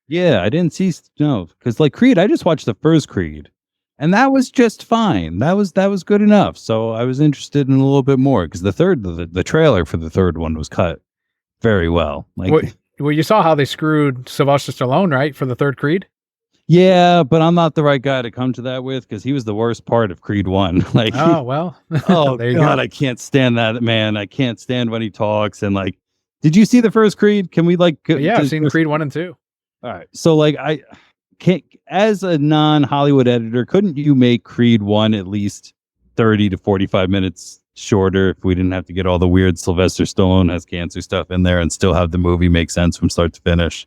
Yeah, I didn't see because like Creed, I just watched the first Creed, and that was just fine. That was good enough. So I was interested in a little bit more because the trailer for the third one was cut very well. Like, well, you saw how they screwed Sylvester Stallone, right, for the third Creed? Yeah, but I'm not the right guy to come to that with because he was the worst part of Creed 1. Like, oh well. Oh there you God, go. I can't stand that man. I can't stand when he talks. And like, did you see the first Creed? Can we like? Yeah, I've seen Creed 1 and 2. All right, so like, I can't. As a non-Hollywood editor, couldn't you make Creed 1 at least 30 to 45 minutes shorter if we didn't have to get all the weird Sylvester Stallone has cancer stuff in there and still have the movie make sense from start to finish?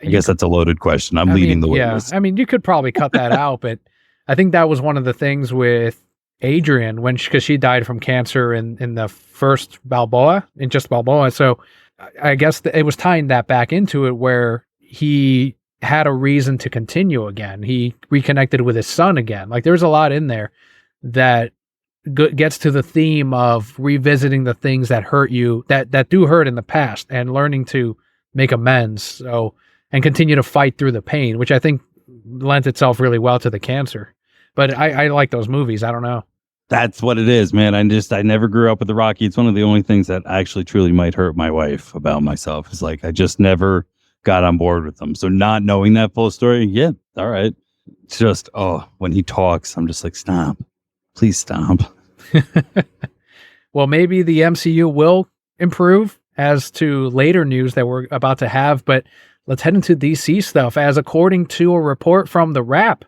I guess that's a loaded question. I'm leading the witness. Yeah, I mean, you could probably cut that out, but I think that was one of the things with Adrian because she died from cancer in the first Balboa, in just Balboa. So I guess it was tying that back into it where he had a reason to continue again. He reconnected with his son again. Like there's a lot in there that gets to the theme of revisiting the things that hurt you, that do hurt in the past, and learning to make amends. So. And continue to fight through the pain, which I think lent itself really well to the cancer. But I like those movies. I don't know. That's what it is, man. I never grew up with the Rocky. It's one of the only things that actually truly might hurt my wife about myself. Is like I just never got on board with them. So not knowing that full story, yeah, all right. It's just when he talks, I'm just like, stop, please stop. Well, maybe the MCU will improve as to later news that we're about to have, but. Let's head into DC stuff, as according to a report from The Wrap,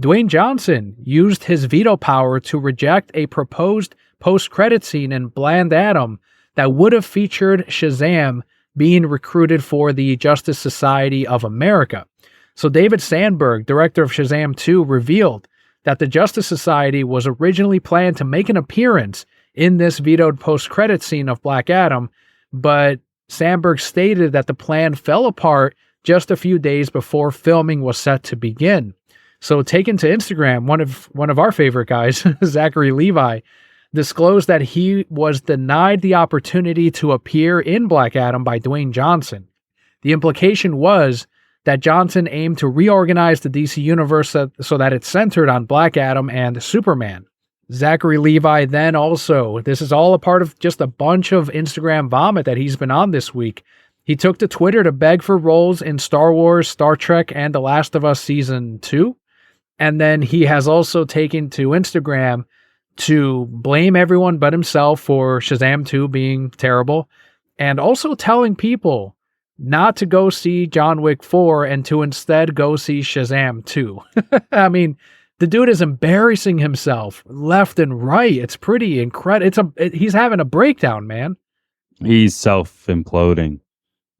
Dwayne Johnson used his veto power to reject a proposed post-credit scene in Black Adam that would have featured Shazam being recruited for the Justice Society of America. So David Sandberg, director of Shazam 2, revealed that the Justice Society was originally planned to make an appearance in this vetoed post-credit scene of Black Adam, but Sandberg stated that the plan fell apart just a few days before filming was set to begin. So taken to Instagram, one of our favorite guys, Zachary Levi, disclosed that he was denied the opportunity to appear in Black Adam by Dwayne Johnson. The implication was that Johnson aimed to reorganize the DC universe so that it's centered on Black Adam and Superman. Zachary Levi then also, this is all a part of just a bunch of Instagram vomit that he's been on this week. He took to Twitter to beg for roles in Star Wars, Star Trek, and The Last of Us Season 2. And then he has also taken to Instagram to blame everyone but himself for Shazam 2 being terrible, and also telling people not to go see John Wick 4 and to instead go see Shazam 2. I mean, the dude is embarrassing himself left and right. It's pretty incredible. He's having a breakdown, man. He's self-imploding.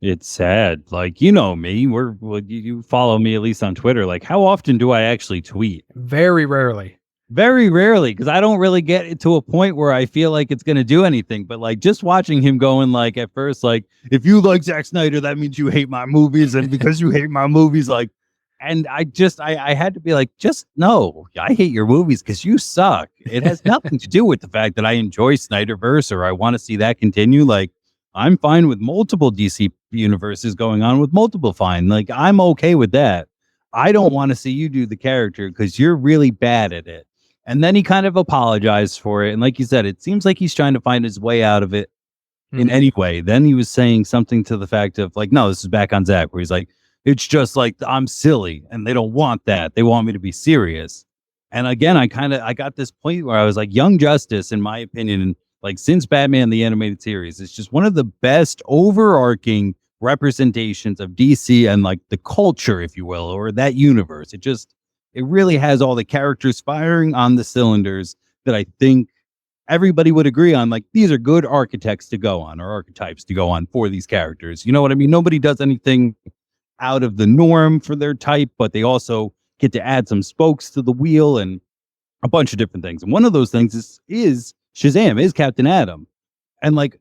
It's sad. Like, you know me, you follow me at least on Twitter. Like, how often do I actually tweet? Very rarely. Very rarely, because I don't really get it to a point where I feel like it's going to do anything. But like just watching him going like at first, like, if you like Zack Snyder, that means you hate my movies. And because you hate my movies, like, and I had to be like, just no, I hate your movies because you suck. It has nothing to do with the fact that I enjoy Snyderverse or I want to see that continue. Like, I'm fine with multiple DC universes going on with multiple fine. Like, I'm okay with that. I don't want to see you do the character because you're really bad at it. And then he kind of apologized for it. And like you said, it seems like he's trying to find his way out of it in any way. Then he was saying something to the fact of like, no, this is back on Zack, where he's like, it's just like I'm silly and they don't want that. They want me to be serious. And again, I got this point where I was like, Young Justice, in my opinion, like since Batman the Animated Series, it's just one of the best overarching representations of DC and like the culture, if you will, or that universe. It really has all the characters firing on the cylinders that I think everybody would agree on. Like, these are good architects to go on, or archetypes to go on for these characters. You know what I mean? Nobody does anything out of the norm for their type, but they also get to add some spokes to the wheel and a bunch of different things. And one of those things is Shazam, is Captain Atom. And like,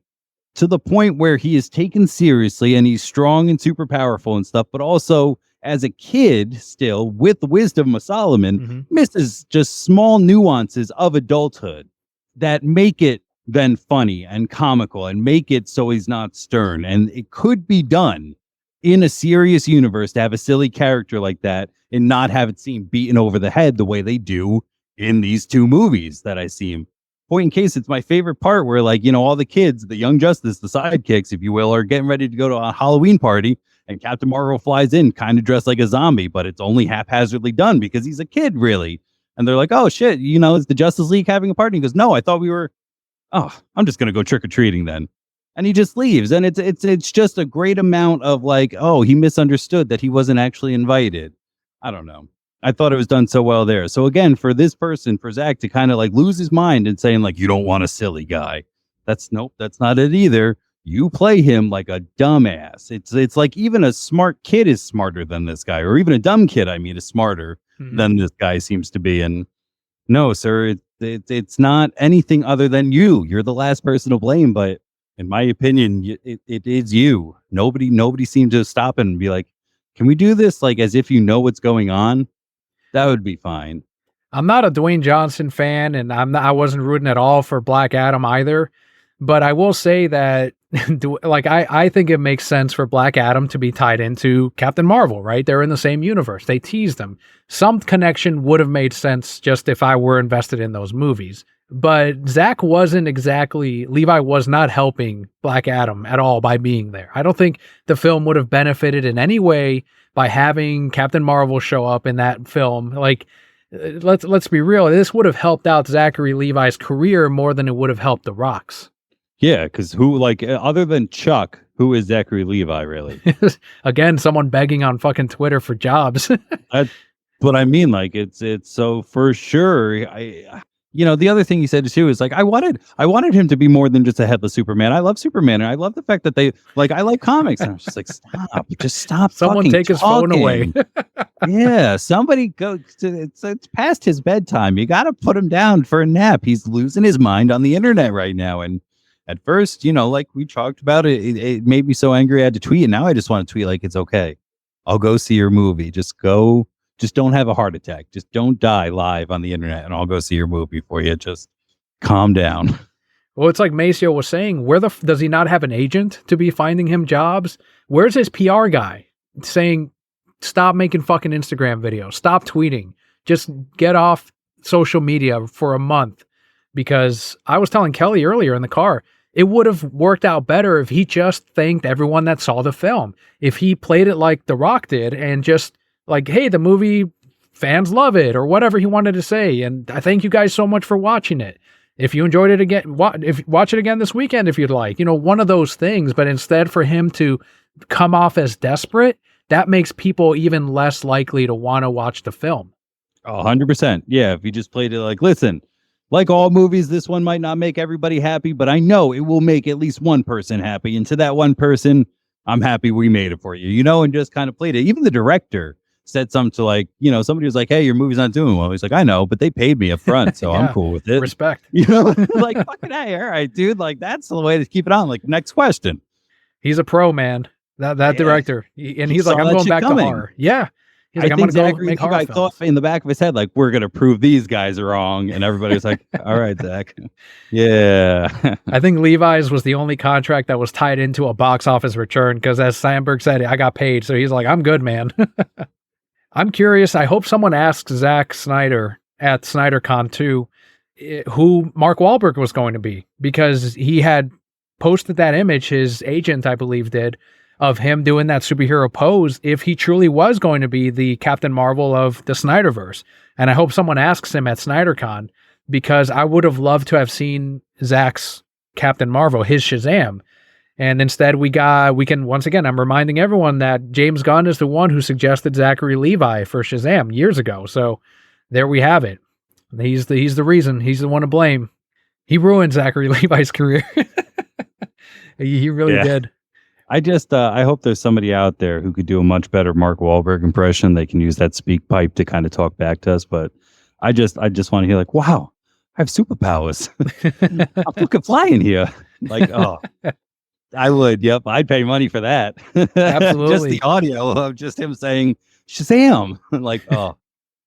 to the point where he is taken seriously and he's strong and super powerful and stuff, but also as a kid still with the wisdom of Solomon, misses just small nuances of adulthood that make it then funny and comical and make it so he's not stern. And it could be done in a serious universe to have a silly character like that and not have it seem beaten over the head the way they do in these two movies that I see him. Point in case, it's my favorite part where, like, you know, all the kids, the Young Justice, the sidekicks, if you will, are getting ready to go to a Halloween party, and Captain Marvel flies in kind of dressed like a zombie, but it's only haphazardly done because he's a kid, really. And they're like, oh, shit, you know, is the Justice League having a party? He goes, no, I thought we were, I'm just going to go trick-or-treating then. And he just leaves. And it's just a great amount of like, oh, he misunderstood that he wasn't actually invited. I don't know. I thought it was done so well there. So again, for this person, for Zack to kind of like lose his mind and saying like, you don't want a silly guy. That's not it either. You play him like a dumbass. It's like even a smart kid is smarter than this guy, or even a dumb kid, I mean, is smarter than this guy seems to be. And no, sir, it's not anything other than you. You're the last person to blame, but in my opinion, it is you. Nobody seemed to stop and be like, can we do this like as if you know what's going on? That would be fine. I'm not a Dwayne Johnson fan, and I wasn't rooting at all for Black Adam either. But I will say that, like, I think it makes sense for Black Adam to be tied into Captain Marvel, right? They're in the same universe. They teased them. Some connection would have made sense just if I were invested in those movies. But Zack Levi was not helping Black Adam at all by being there. I don't think the film would have benefited in any way by having Captain Marvel show up in that film. Like, let's be real. This would have helped out Zachary Levi's career more than it would have helped The Rock's. Yeah, because who, like, other than Chuck, who is Zachary Levi, really? Again, someone begging on fucking Twitter for jobs. That's what I mean. Like, it's so for sure. The other thing he said too is like, I wanted him to be more than just a headless Superman. I love Superman, and I love the fact that I like comics. And I'm just like, stop. Someone take his phone away. Yeah, somebody go. It's past his bedtime. You got to put him down for a nap. He's losing his mind on the internet right now. And at first, like we talked about it made me so angry I had to tweet. And now I just want to tweet like, it's okay. I'll go see your movie. Just go. Just don't have a heart attack. Just don't die live on the internet, and I'll go see your movie for you. Just calm down. Well, it's like Maceo was saying, does he not have an agent to be finding him jobs? Where's his PR guy saying, stop making fucking Instagram videos, stop tweeting, just get off social media for a month? Because I was telling Kelly earlier in the car, it would have worked out better if he just thanked everyone that saw the film. If he played it like The Rock did and just like, hey, the movie, fans love it, or whatever he wanted to say. And I thank you guys so much for watching it. If you enjoyed it again, watch it again this weekend if you'd like. One of those things. But instead for him to come off as desperate, that makes people even less likely to want to watch the film. 100%. Yeah, if you just played it like, listen, like all movies, this one might not make everybody happy, but I know it will make at least one person happy. And to that one person, I'm happy we made it for you, and just kind of played it. Even the director, said something to like, somebody was like, hey, your movie's not doing well. He's like, I know, but they paid me up front, so I'm cool with it. Respect. Like, fucking hey, all right, dude. Like, that's the way to keep it on. Like, next question. He's a pro, man. That director. He's like, I'm going back to horror. Yeah. He's like, I'm going to go make horror films. Thought in the back of his head, like, we're going to prove these guys are wrong. And everybody was like, all right, Zach. Yeah. I think Levi's was the only contract that was tied into a box office return because, as Sandberg said, I got paid. So he's like, I'm good, man. I'm curious. I hope someone asks Zack Snyder at SnyderCon 2 who Mark Wahlberg was going to be, because he had posted that image, his agent, I believe, did, of him doing that superhero pose, if he truly was going to be the Captain Marvel of the Snyderverse. And I hope someone asks him at SnyderCon, because I would have loved to have seen Zack's Captain Marvel, his Shazam. And instead once again, I'm reminding everyone that James Gunn is the one who suggested Zachary Levi for Shazam years ago. So there we have it. He's the reason. He's the one to blame. He ruined Zachary Levi's career. He really did. I just, I hope there's somebody out there who could do a much better Mark Wahlberg impression. They can use that speak pipe to kind of talk back to us. But I just want to hear like, wow, I have superpowers. I'm fucking flying here. Like, oh, I would. Yep. I'd pay money for that. Absolutely. Just the audio of just him saying Shazam. Like, oh,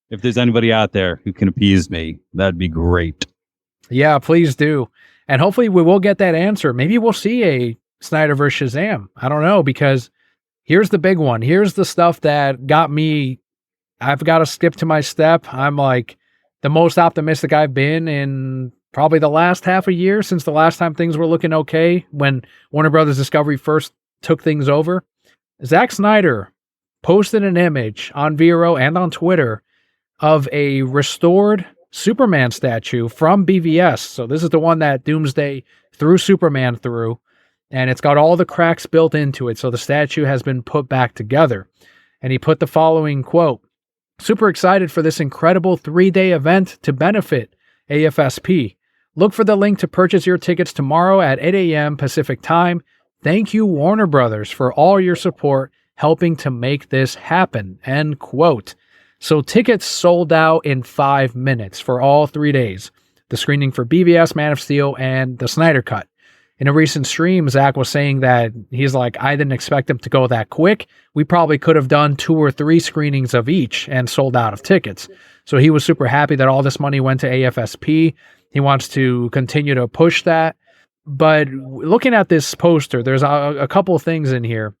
if there's anybody out there who can appease me, that'd be great. Yeah, please do. And hopefully we will get that answer. Maybe we'll see a Snyderverse Shazam. I don't know, because here's the big one. Here's the stuff that got me. I've got to skip to my step. I'm like the most optimistic I've been in probably the last half a year, since the last time things were looking okay when Warner Brothers Discovery first took things over. Zack Snyder posted an image on Vero and on Twitter of a restored Superman statue from BVS. So this is the one that Doomsday threw Superman through, and it's got all the cracks built into it. So the statue has been put back together. And he put the following quote: "Super excited for this incredible 3-day event to benefit AFSP. Look for the link to purchase your tickets tomorrow at 8 a.m. Pacific time. Thank you, Warner Brothers, for all your support helping to make this happen." End quote. So tickets sold out in 5 minutes for all 3 days. The screening for BVS, Man of Steel, and the Snyder Cut. In a recent stream, Zack was saying that he's like, I didn't expect him to go that quick. We probably could have done 2 or 3 screenings of each and sold out of tickets. So he was super happy that all this money went to AFSP. He wants to continue to push that. But looking at this poster, there's a couple of things in here,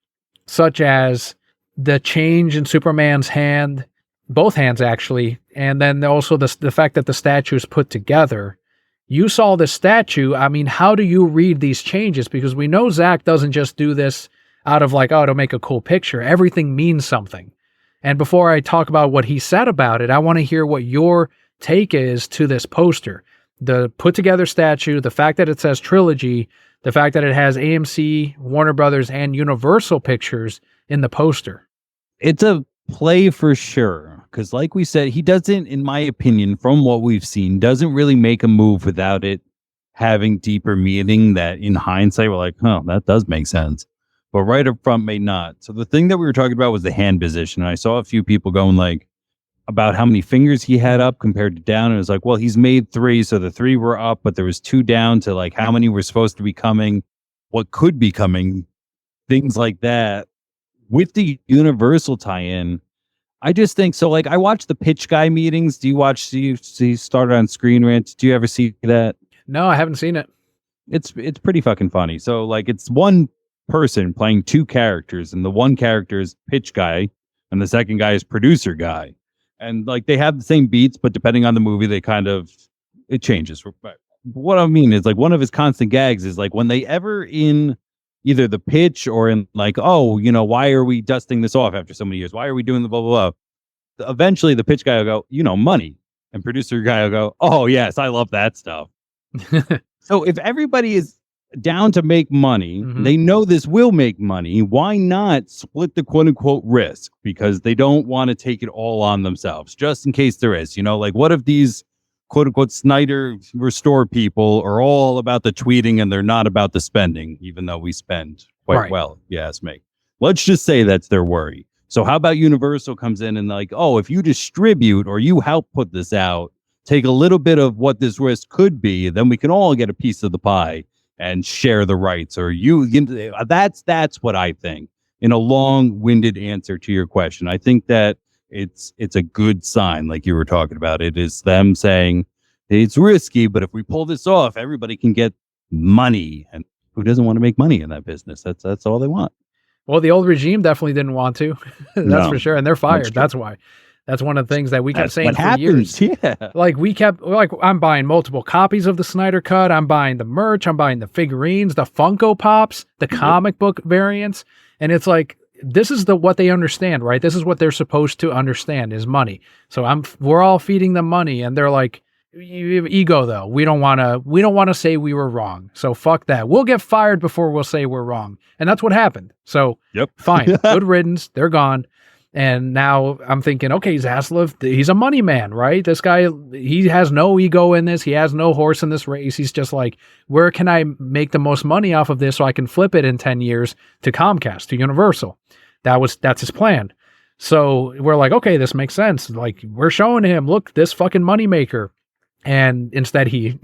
such as the change in Superman's hand, both hands actually, and then also the fact that the statue is put together. You saw the statue. I mean, how do you read these changes? Because we know Zack doesn't just do this out of like, oh, to make a cool picture. Everything means something. And before I talk about what he said about it, I want to hear what your take is to this poster. The put together statue, the fact that it says trilogy, the fact that it has AMC, Warner Brothers, and Universal Pictures in the poster. It's a play for sure. Because like we said, he doesn't, in my opinion, from what we've seen, doesn't really make a move without it having deeper meaning that in hindsight, we're like, oh, that does make sense. But right up front may not. So the thing that we were talking about was the hand position. And I saw a few people going like about how many fingers he had up compared to down. And it was like, well, he's made 3. So the 3 were up, but there was 2 down to like how many were supposed to be coming, what could be coming, things like that. With the Universal tie-in, I just think so. Like, I watch the pitch guy meetings. Do you see Started on Screen Rant? Do you ever see that? No, I haven't seen it. It's pretty fucking funny. So like, it's one person playing 2 characters, and the one character is pitch guy, and the second guy is producer guy. And like, they have the same beats, but depending on the movie, it changes. But what I mean is like, one of his constant gags is like when they ever in either the pitch or in like, oh, why are we dusting this off after so many years? Why are we doing the blah, blah, blah? Eventually the pitch guy will go, money. And producer guy will go, oh, yes, I love that stuff. So if everybody is down to make money, they know this will make money. Why not split the quote unquote risk? Because they don't want to take it all on themselves, just in case there is, like, what if these quote unquote Snyder restore people are all about the tweeting and they're not about the spending, even though we spend quite well. Yes, me. Let's just say that's their worry. So how about Universal comes in and like, oh, if you distribute or you help put this out, take a little bit of what this risk could be, then we can all get a piece of the pie and share the rights. Or that's what I think. In a long-winded answer to your question, I think that it's a good sign, like you were talking about. It is them saying it's risky, but if we pull this off, everybody can get money. And who doesn't want to make money in that business? That's all they want. Well, the old regime definitely didn't want to. That's No, for sure. And they're fired. true. That's why. That's one of the things that we kept That's saying what for happens. years. Yeah. Like I'm buying multiple copies of the Snyder Cut. I'm buying the merch. I'm buying the figurines, the Funko Pops, the comic book variants. And it's like, this is what they understand, right? This is what they're supposed to understand is money. So we're all feeding them money, and they're like, ego though. We don't want to say we were wrong. So fuck that. We'll get fired before we'll say we're wrong. And that's what happened. So fine. Good riddance. They're gone. And now I'm thinking, okay, Zaslav, he's a money man, right? This guy, he has no ego in this. He has no horse in this race. He's just like, where can I make the most money off of this so I can flip it in 10 years to Comcast, to Universal? That's his plan. So we're like, okay, this makes sense. Like, we're showing him, look, this fucking moneymaker. And instead he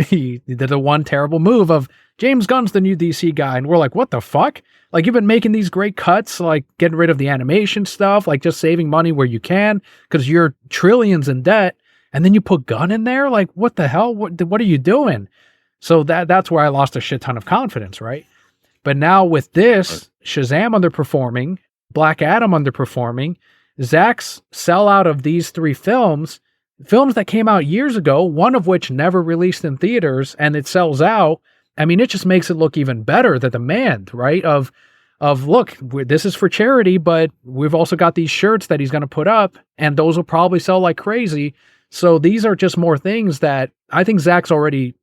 did the one terrible move of James Gunn's the new DC guy. And we're like, what the fuck? Like, you've been making these great cuts, like getting rid of the animation stuff, like just saving money where you can because you're trillions in debt. And then you put Gunn in there. Like, what the hell? What are you doing? So that's where I lost a shit ton of confidence, right? But now with this, Shazam underperforming, Black Adam underperforming, Zack's sellout of these three films that came out years ago, one of which never released in theaters, and it sells out. I mean, it just makes it look even better, the demand, right? Of look, this is for charity, but we've also got these shirts that he's going to put up, and those will probably sell like crazy. So these are just more things that I think Zack's already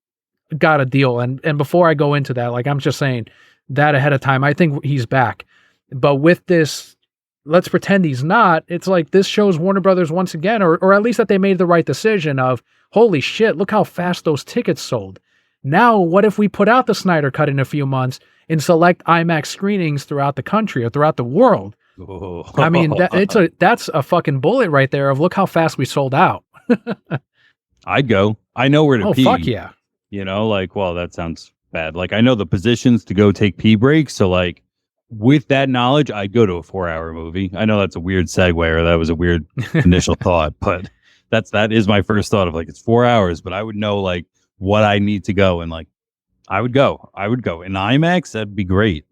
got a deal. And before I go into that, like, I'm just saying that ahead of time, I think he's back. But with this, let's pretend he's not. It's like this shows Warner Brothers once again, or at least that they made the right decision of, holy shit, look how fast those tickets sold. Now, what if we put out the Snyder Cut in a few months in select IMAX screenings throughout the country or throughout the world? Oh. I mean, that's a fucking bullet right there of look how fast we sold out. I'd go. I know where to pee. Oh, fuck yeah. You know, like, well, that sounds bad. Like, I know the positions to go take pee breaks. So, like, with that knowledge, I'd go to a 4-hour movie. I know that's a weird segue, or that was a weird initial thought, but that is my first thought of like, it's 4 hours, but I would know like what I need to go. And like, I would go in IMAX. That'd be great.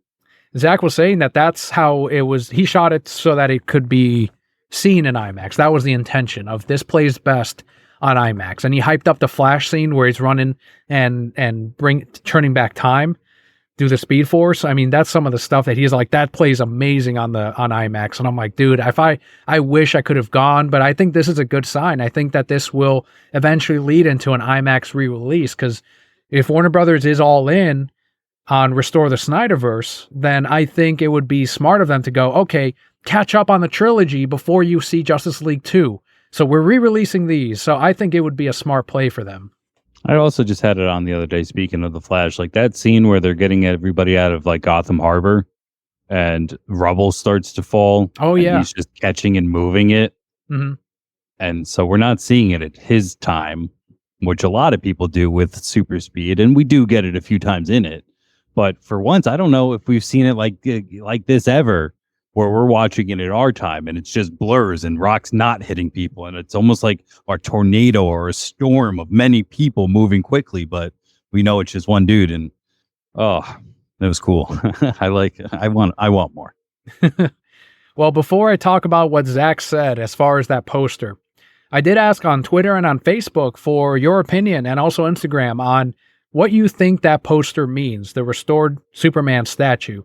Zack was saying that's how it was. He shot it so that it could be seen in IMAX. That was the intention of this plays best on IMAX. And he hyped up the Flash scene where he's running and turning back time through the Speed Force. I mean, that's some of the stuff that he's like, that plays amazing on IMAX. And I'm like, dude, I wish I could have gone, but I think this is a good sign. I think that this will eventually lead into an IMAX re-release, because if Warner Brothers is all in on Restore the Snyderverse, then I think it would be smart of them to go, okay, catch up on the trilogy before you see Justice League 2. So we're re-releasing these. So I think it would be a smart play for them. I also just had it on the other day, speaking of the Flash, like that scene where they're getting everybody out of like Gotham Harbor and rubble starts to fall. Oh, yeah. He's just catching and moving it. Mm-hmm. And so we're not seeing it at his time, which a lot of people do with super speed. And we do get it a few times in it. But for once, I don't know if we've seen it like this ever, where we're watching it at our time and it's just blurs and rocks not hitting people. And it's almost like a tornado or a storm of many people moving quickly, but we know it's just one dude. And oh, that was cool. I want more. Well, before I talk about what Zack said as far as that poster, I did ask on Twitter and on Facebook for your opinion, and also Instagram, on what you think that poster means, the restored Superman statue.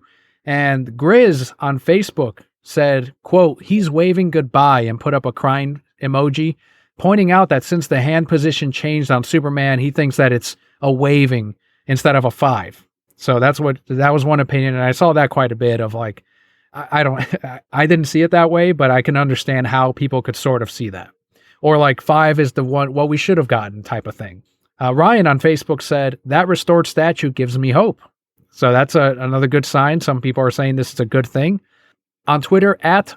And Grizz on Facebook said, quote, he's waving goodbye, and put up a crying emoji, pointing out that since the hand position changed on Superman, he thinks that it's a waving instead of a 5. So that was one opinion. And I saw that quite a bit of like, I didn't see it that way, but I can understand how people could sort of see that. Or like 5 is the one, what we should have gotten type of thing. Ryan on Facebook said, that restored statue gives me hope. So that's another good sign. Some people are saying this is a good thing. On Twitter, at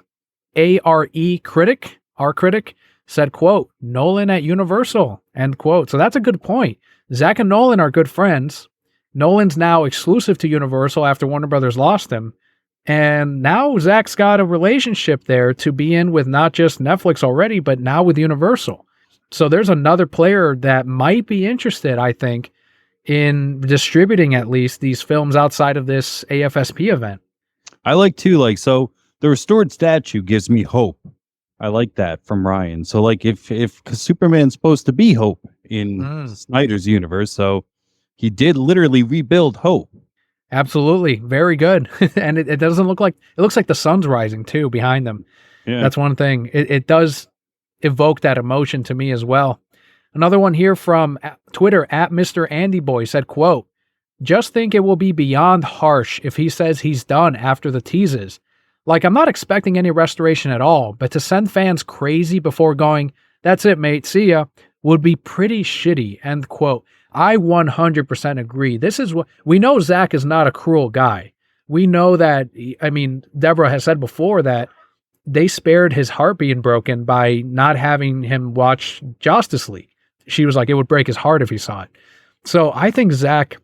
our critic, said, quote, Nolan at Universal, end quote. So that's a good point. Zack and Nolan are good friends. Nolan's now exclusive to Universal after Warner Brothers lost him. And now Zack's got a relationship there to be in with not just Netflix already, but now with Universal. So there's another player that might be interested, I think, in distributing at least these films outside of this AFSP event. I like too, like, so the restored statue gives me hope. I like that from Ryan. So like if Superman's supposed to be Hope in Snyder's universe, so he did literally rebuild Hope. Absolutely. Very good. And it doesn't look like, it looks like the sun's rising too behind them. Yeah. That's one thing. It does evoke that emotion to me as well. Another one here from Twitter at Mr. Andy Boy said, quote, just think it will be beyond harsh if he says he's done after the teases. Like, I'm not expecting any restoration at all, but to send fans crazy before going, that's it, mate, see ya, would be pretty shitty, end quote. I 100% agree. This is what we know. Zack is not a cruel guy. We know that. I mean, Deborah has said before that they spared his heart being broken by not having him watch Justice League. She was like, it would break his heart if he saw it. So I think Zack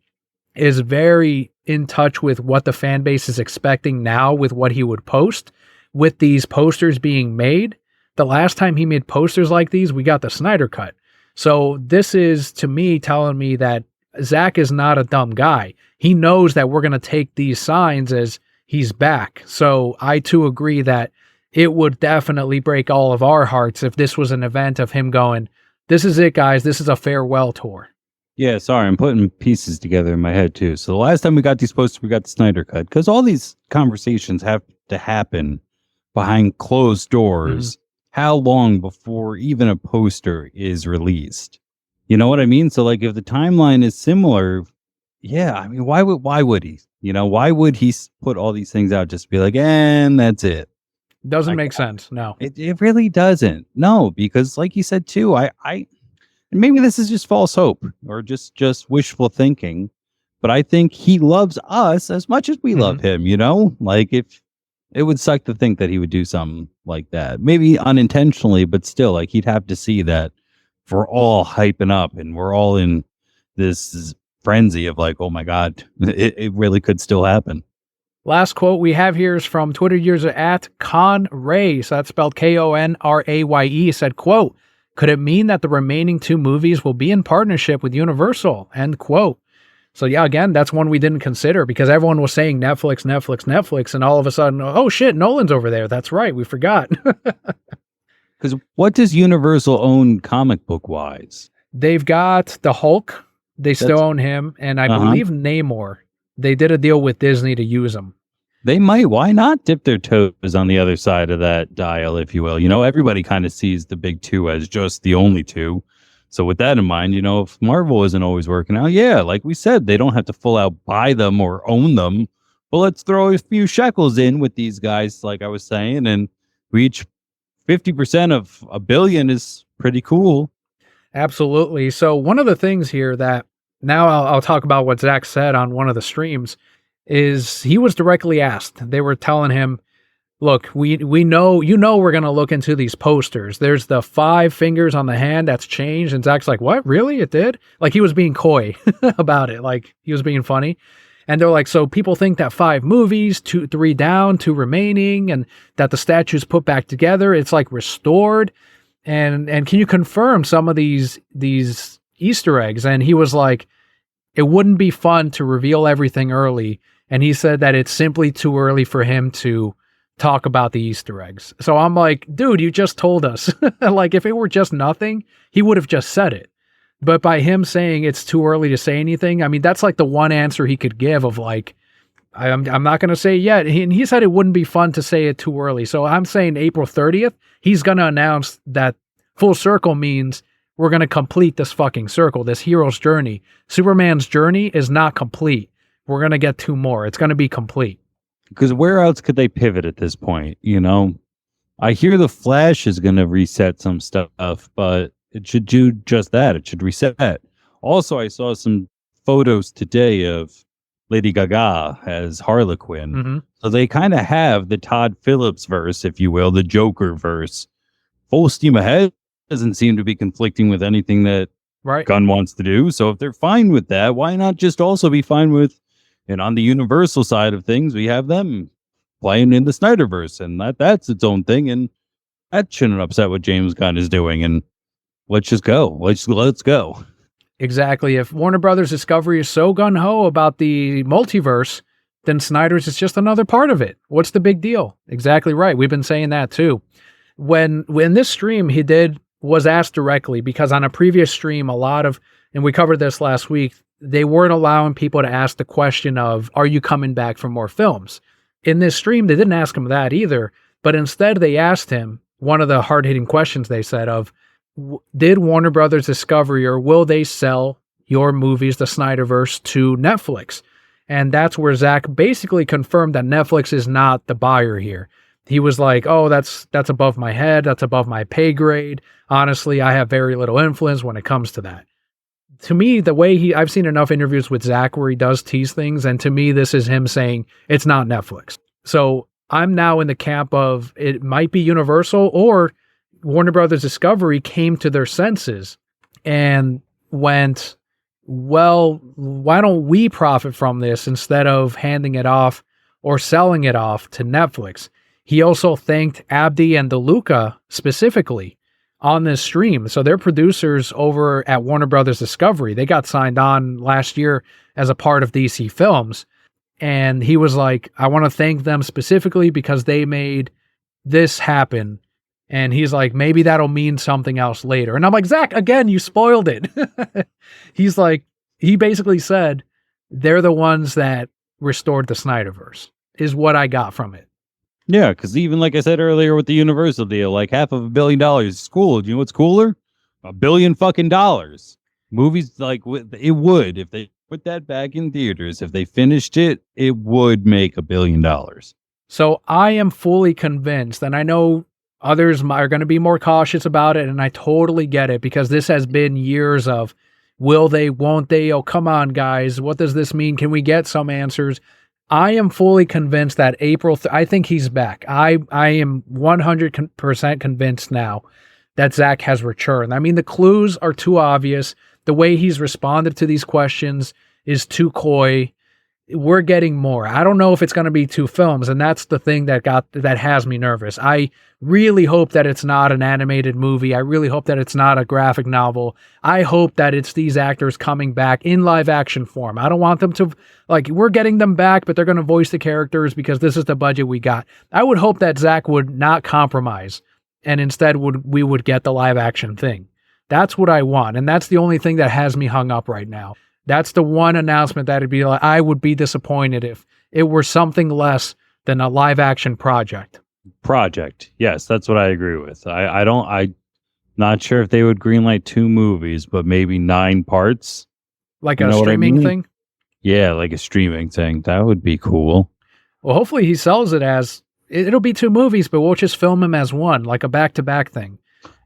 is very in touch with what the fan base is expecting now with what he would post, with these posters being made. The last time he made posters like these, we got the Snyder Cut. So this is, to me, telling me that Zack is not a dumb guy. He knows that we're going to take these signs as he's back. So I too agree that it would definitely break all of our hearts if this was an event of him going, this is it, guys. This is a farewell tour. Yeah, sorry, I'm putting pieces together in my head too. So the last time we got these posters, we got the Snyder Cut, because all these conversations have to happen behind closed doors. How long before even a poster is released? You know what I mean? So like if the timeline is similar, yeah, I mean, why would he? You know, why would he put all these things out just to be like, and that's it? Doesn't make sense. No, it really doesn't. No, because like you said too, I and maybe this is just false hope or just wishful thinking, but I think he loves us as much as we love him, you know? Like if it would suck to think that he would do something like that. Maybe unintentionally, but still, like he'd have to see that if we're all hyping up and we're all in this frenzy of like, oh my God, it really could still happen. Last quote we have here is from Twitter user at Conray. So that's spelled Konraye, said, quote, could it mean that the remaining two movies will be in partnership with Universal? End quote. So yeah, again, that's one we didn't consider because everyone was saying Netflix, and all of a sudden, oh shit, Nolan's over there. That's right, we forgot. Because what does Universal own comic book wise? They've got the Hulk. They still own him, and I believe Namor. They did a deal with Disney to use him. They might. Why not dip their toes on the other side of that dial, if you will? You know, everybody kind of sees the big two as just the only two. So with that in mind, you know, if Marvel isn't always working out, yeah, like we said, they don't have to full out buy them or own them. But let's throw a few shekels in with these guys, like I was saying, and reach 50% of $1 billion is pretty cool. Absolutely. So one of the things here that now I'll talk about what Zack said on one of the streams is he was directly asked. They were telling him, look, we know, we're going to look into these posters. There's the 5 fingers on the hand that's changed. And Zack's like, what? Really? It did? Like he was being coy about it. Like he was being funny. And they're like, so people think that 5 movies, 3 down, 2 remaining, and that the statue's put back together. It's like restored. And can you confirm some of these Easter eggs? And he was like, it wouldn't be fun to reveal everything early. And he said that it's simply too early for him to talk about the Easter eggs. So I'm like, dude, you just told us. Like if it were just nothing, he would have just said it. But by him saying it's too early to say anything, I mean, that's like the one answer he could give of like, I'm not going to say yet. And he said it wouldn't be fun to say it too early. So I'm saying April 30th, he's going to announce that full circle means we're going to complete this fucking circle, this hero's journey. Superman's journey is not complete. We're going to get 2 more. It's going to be complete. Because where else could they pivot at this point? You know, I hear the Flash is going to reset some stuff, but it should do just that. It should reset. Also, I saw some photos today of Lady Gaga as Harlequin. Hmm. So they kind of have the Todd Phillips verse, if you will, the Joker verse, full steam ahead. Doesn't seem to be conflicting with anything that Right. Gunn wants to do. So if they're fine with that, why not just also be fine with, and on the Universal side of things, we have them playing in the Snyderverse, and that's its own thing, and that shouldn't upset what James Gunn is doing. And let's just go. Let's go. Exactly. If Warner Brothers Discovery is so gun-ho about the multiverse, then Snyder's is just another part of it. What's the big deal? Exactly right. We've been saying that too. When this stream was asked directly, because on a previous stream, and we covered this last week, they weren't allowing people to ask the question of, are you coming back for more films? In this stream, they didn't ask him that either, but instead they asked him one of the hard-hitting questions they said of, did Warner Brothers Discovery or will they sell your movies, the Snyderverse, to Netflix? And that's where Zack basically confirmed that Netflix is not the buyer here. He was like, oh, that's above my head. That's above my pay grade. Honestly, I have very little influence when it comes to that. To me, the way I've seen enough interviews with Zack where he does tease things, and to me, this is him saying it's not Netflix. So I'm now in the camp of it might be Universal, or Warner Brothers Discovery came to their senses and went, well, why don't we profit from this instead of handing it off or selling it off to Netflix? He also thanked Abdi and DeLuca specifically on this stream. So they're producers over at Warner Brothers Discovery. They got signed on last year as a part of DC Films. And he was like, I want to thank them specifically because they made this happen. And he's like, maybe that'll mean something else later. And I'm like, Zack, again, you spoiled it. He's like, he basically said, they're the ones that restored the Snyderverse, is what I got from it. Yeah, because even like I said earlier with the Universal deal, like $500 million is cool. Do you know what's cooler? $1 billion fucking dollars. Movies like it would, if they put that back in theaters, if they finished it, it would make $1 billion. So I am fully convinced, and I know others are going to be more cautious about it, and I totally get it because this has been years of will they, won't they? Oh, come on, guys. What does this mean? Can we get some answers? I am fully convinced that I think he's back. I am 100% convinced now that Zack has returned. I mean, the clues are too obvious. The way he's responded to these questions is too coy. We're getting more. I don't know if it's going to be 2 films, and that's the thing that has me nervous. I really hope that it's not an animated movie. I really hope that it's not a graphic novel. I hope that it's these actors coming back in live action form. I don't want them to, like, we're getting them back, but they're going to voice the characters because this is the budget we got. I would hope that Zack would not compromise, and instead we would get the live action thing. That's what I want, and that's the only thing that has me hung up right now. That's the one announcement that it'd be like, I would be disappointed if it were something less than a live action project. Yes, that's what I agree with. I'm not sure if they would greenlight 2 movies, but maybe 9 parts. Like a streaming thing? Yeah, like a streaming thing. That would be cool. Well, hopefully he sells it as, it'll be 2 movies, but we'll just film them as one, like a back-to-back thing.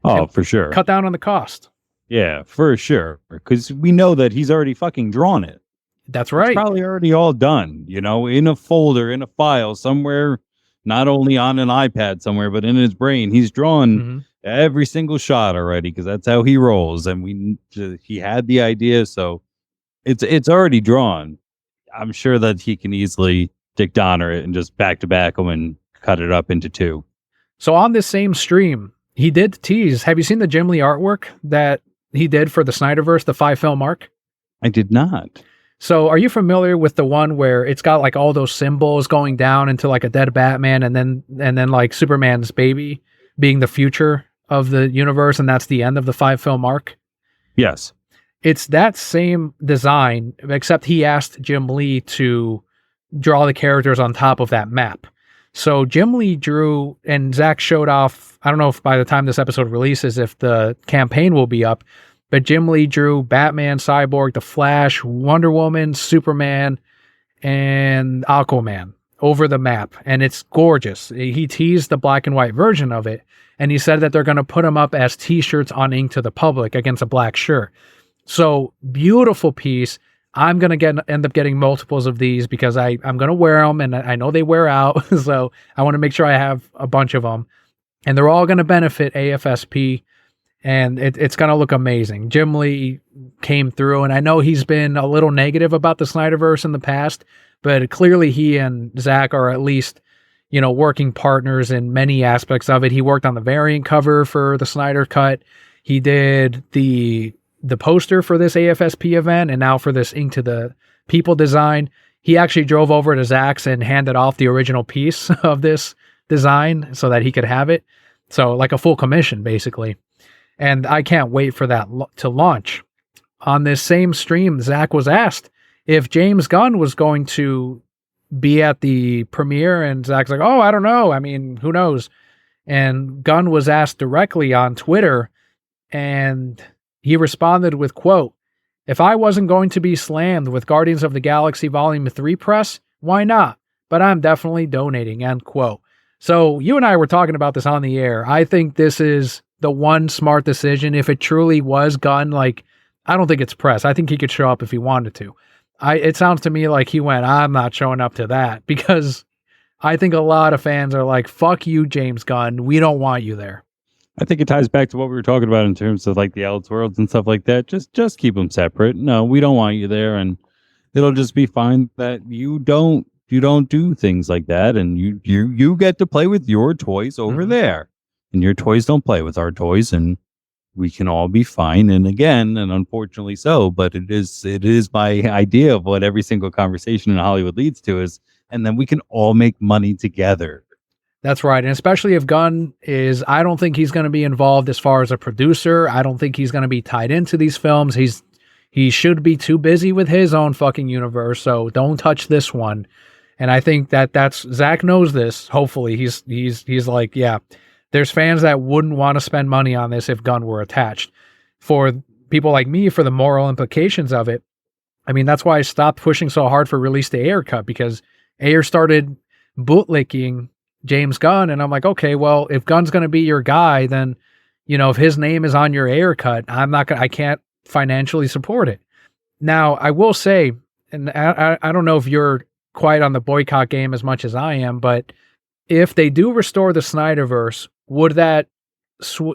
Oh, for sure. Cut down on the cost. Yeah, for sure. Because we know that he's already fucking drawn it. That's right. It's probably already all done, in a folder, in a file somewhere, not only on an iPad somewhere, but in his brain. He's drawn every single shot already because that's how he rolls. And he had the idea, so it's already drawn. I'm sure that he can easily Dick Donner it and just back-to-back them and cut it up into 2. So on this same stream, he did tease. Have you seen the Jim Lee artwork that he did for the Snyderverse, the 5-film arc? I did not. So are you familiar with the one where it's got like all those symbols going down into like a dead Batman and then like Superman's baby being the future of the universe, and that's the end of the 5-film arc? Yes. It's that same design, except he asked Jim Lee to draw the characters on top of that map. So Jim Lee drew, and Zack showed off, I don't know if by the time this episode releases, if the campaign will be up, but Jim Lee drew Batman, Cyborg, The Flash, Wonder Woman, Superman, and Aquaman over the map. And it's gorgeous. He teased the black and white version of it, and he said that they're going to put them up as t-shirts on Ink to the Public against a black shirt. So beautiful piece. I'm gonna end up getting multiples of these because I'm gonna wear them, and I know they wear out, so I want to make sure I have a bunch of them, and they're all gonna benefit AFSP, and it's gonna look amazing. Jim Lee came through, and I know he's been a little negative about the Snyderverse in the past, but clearly he and Zack are at least, working partners in many aspects of it. He worked on the variant cover for the Snyder Cut. He did the poster for this AFSP event, and now for this Ink to the People design. He actually drove over to Zack's and handed off the original piece of this design so that he could have it. So like a full commission, basically. And I can't wait for that to launch. On this same stream, Zack was asked if James Gunn was going to be at the premiere, and Zack's like, oh, I don't know. I mean, who knows? And Gunn was asked directly on Twitter, and he responded with, quote, if I wasn't going to be slammed with Guardians of the Galaxy Volume 3 press, why not? But I'm definitely donating, end quote. So you and I were talking about this on the air. I think this is the one smart decision. If it truly was Gunn, like, I don't think it's press. I think he could show up if he wanted to. It sounds to me like he went, I'm not showing up to that, because I think a lot of fans are like, fuck you, James Gunn. We don't want you there. I think it ties back to what we were talking about in terms of like the Elseworlds and stuff like that. Just keep them separate. No, we don't want you there, and it'll just be fine that you don't do things like that, and you get to play with your toys over there, and your toys don't play with our toys, and we can all be fine. And again, and unfortunately so, but it is my idea of what every single conversation in Hollywood leads to is, and then we can all make money together. That's right. And especially if Gunn is, I don't think he's going to be involved as far as a producer. I don't think he's going to be tied into these films. He should be too busy with his own fucking universe. So don't touch this one. And I think that's Zack knows this. Hopefully he's like, yeah, there's fans that wouldn't want to spend money on this if Gunn were attached. For people like me, for the moral implications of it, I mean, that's why I stopped pushing so hard for release the Ayer cut, because Ayer started bootlicking James Gunn, and I'm like, okay, well, if Gunn's going to be your guy, then, if his name is on your Ayer cut, I can't financially support it. Now, I will say, and I don't know if you're quite on the boycott game as much as I am, but if they do restore the Snyderverse, would that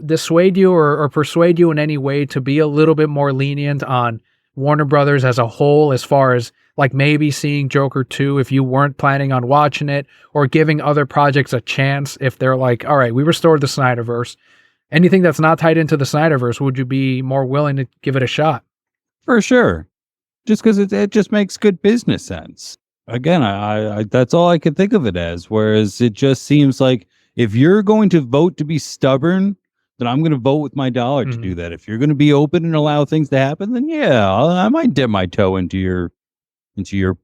dissuade you or persuade you in any way to be a little bit more lenient on Warner Brothers as a whole, as far as like maybe seeing Joker 2 if you weren't planning on watching it, or giving other projects a chance if they're like, all right, we restored the Snyderverse. Anything that's not tied into the Snyderverse, would you be more willing to give it a shot? For sure. Just because it just makes good business sense. Again, I that's all I can think of it as. Whereas it just seems like if you're going to vote to be stubborn, then I'm going to vote with my dollar to do that. If you're going to be open and allow things to happen, then yeah, I might dip my toe into your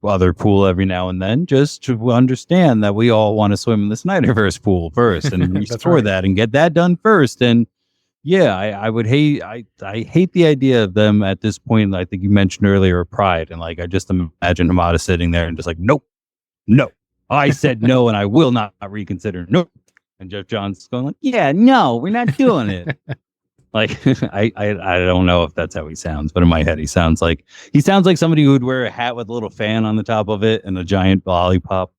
other pool every now and then, just to understand that we all want to swim in the Snyderverse pool first and restore that and get that done first. And yeah, I would hate hate the idea of them at this point. I think you mentioned earlier pride, and like I just imagine Hamada sitting there and just like, nope, no, I said no, and I will not reconsider. Nope. And Jeff Johns going like, yeah, no, we're not doing it. Like I don't know if that's how he sounds, but in my head he sounds like somebody who would wear a hat with a little fan on the top of it and a giant lollipop.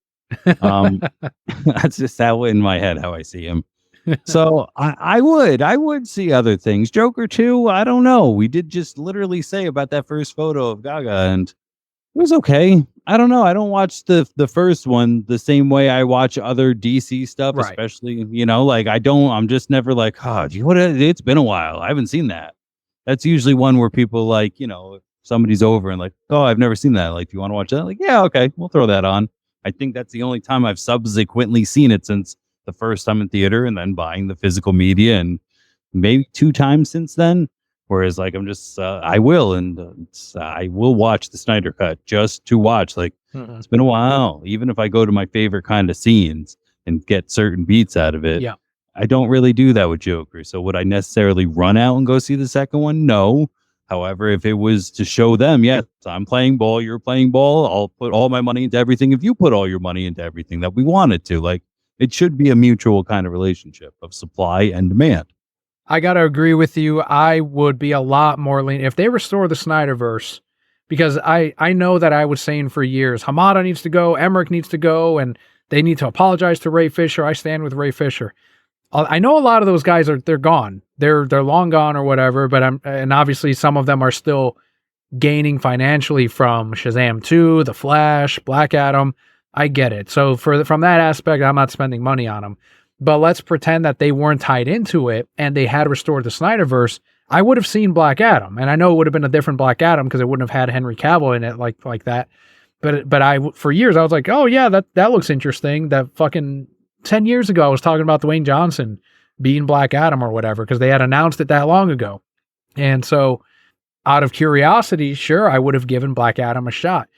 That's just how in my head how I see him. So I would see other things. Joker 2, I don't know. We did just literally say about that first photo of Gaga, and it was okay. I don't know. I don't watch the first one the same way I watch other DC stuff, right. Especially, like I'm just never like, it's been a while. I haven't seen that. That's usually one where people like, if somebody's over and like, oh, I've never seen that. Like, do you want to watch that? Like, yeah, okay, we'll throw that on. I think that's the only time I've subsequently seen it since the first time in theater, and then buying the physical media, and maybe 2 times since then. Whereas like I'm just I will watch the Snyder Cut just to watch. Like It's been a while. Even if I go to my favorite kind of scenes and get certain beats out of it, yeah, I don't really do that with Joker. So would I necessarily run out and go see the second one? No. However, if it was to show them, yes, I'm playing ball, you're playing ball, I'll put all my money into everything if you put all your money into everything that we wanted to. Like, it should be a mutual kind of relationship of supply and demand. I got to agree with you. I would be a lot more lenient if they restore the Snyderverse, because I know that I was saying for years, Hamada needs to go, Emmerich needs to go, and they need to apologize to Ray Fisher. I stand with Ray Fisher. I know a lot of those guys they're gone. They're long gone or whatever, but and obviously some of them are still gaining financially from Shazam 2, The Flash, Black Adam. I get it. So from that aspect, I'm not spending money on them. But let's pretend that they weren't tied into it and they had restored the Snyderverse. I would have seen Black Adam, and I know it would have been a different Black Adam because it wouldn't have had Henry Cavill in it like that. But I for years I was like, oh yeah, that looks interesting. That fucking 10 years ago I was talking about Dwayne Johnson being Black Adam or whatever because they had announced it that long ago. And so out of curiosity, sure, I would have given Black Adam a shot.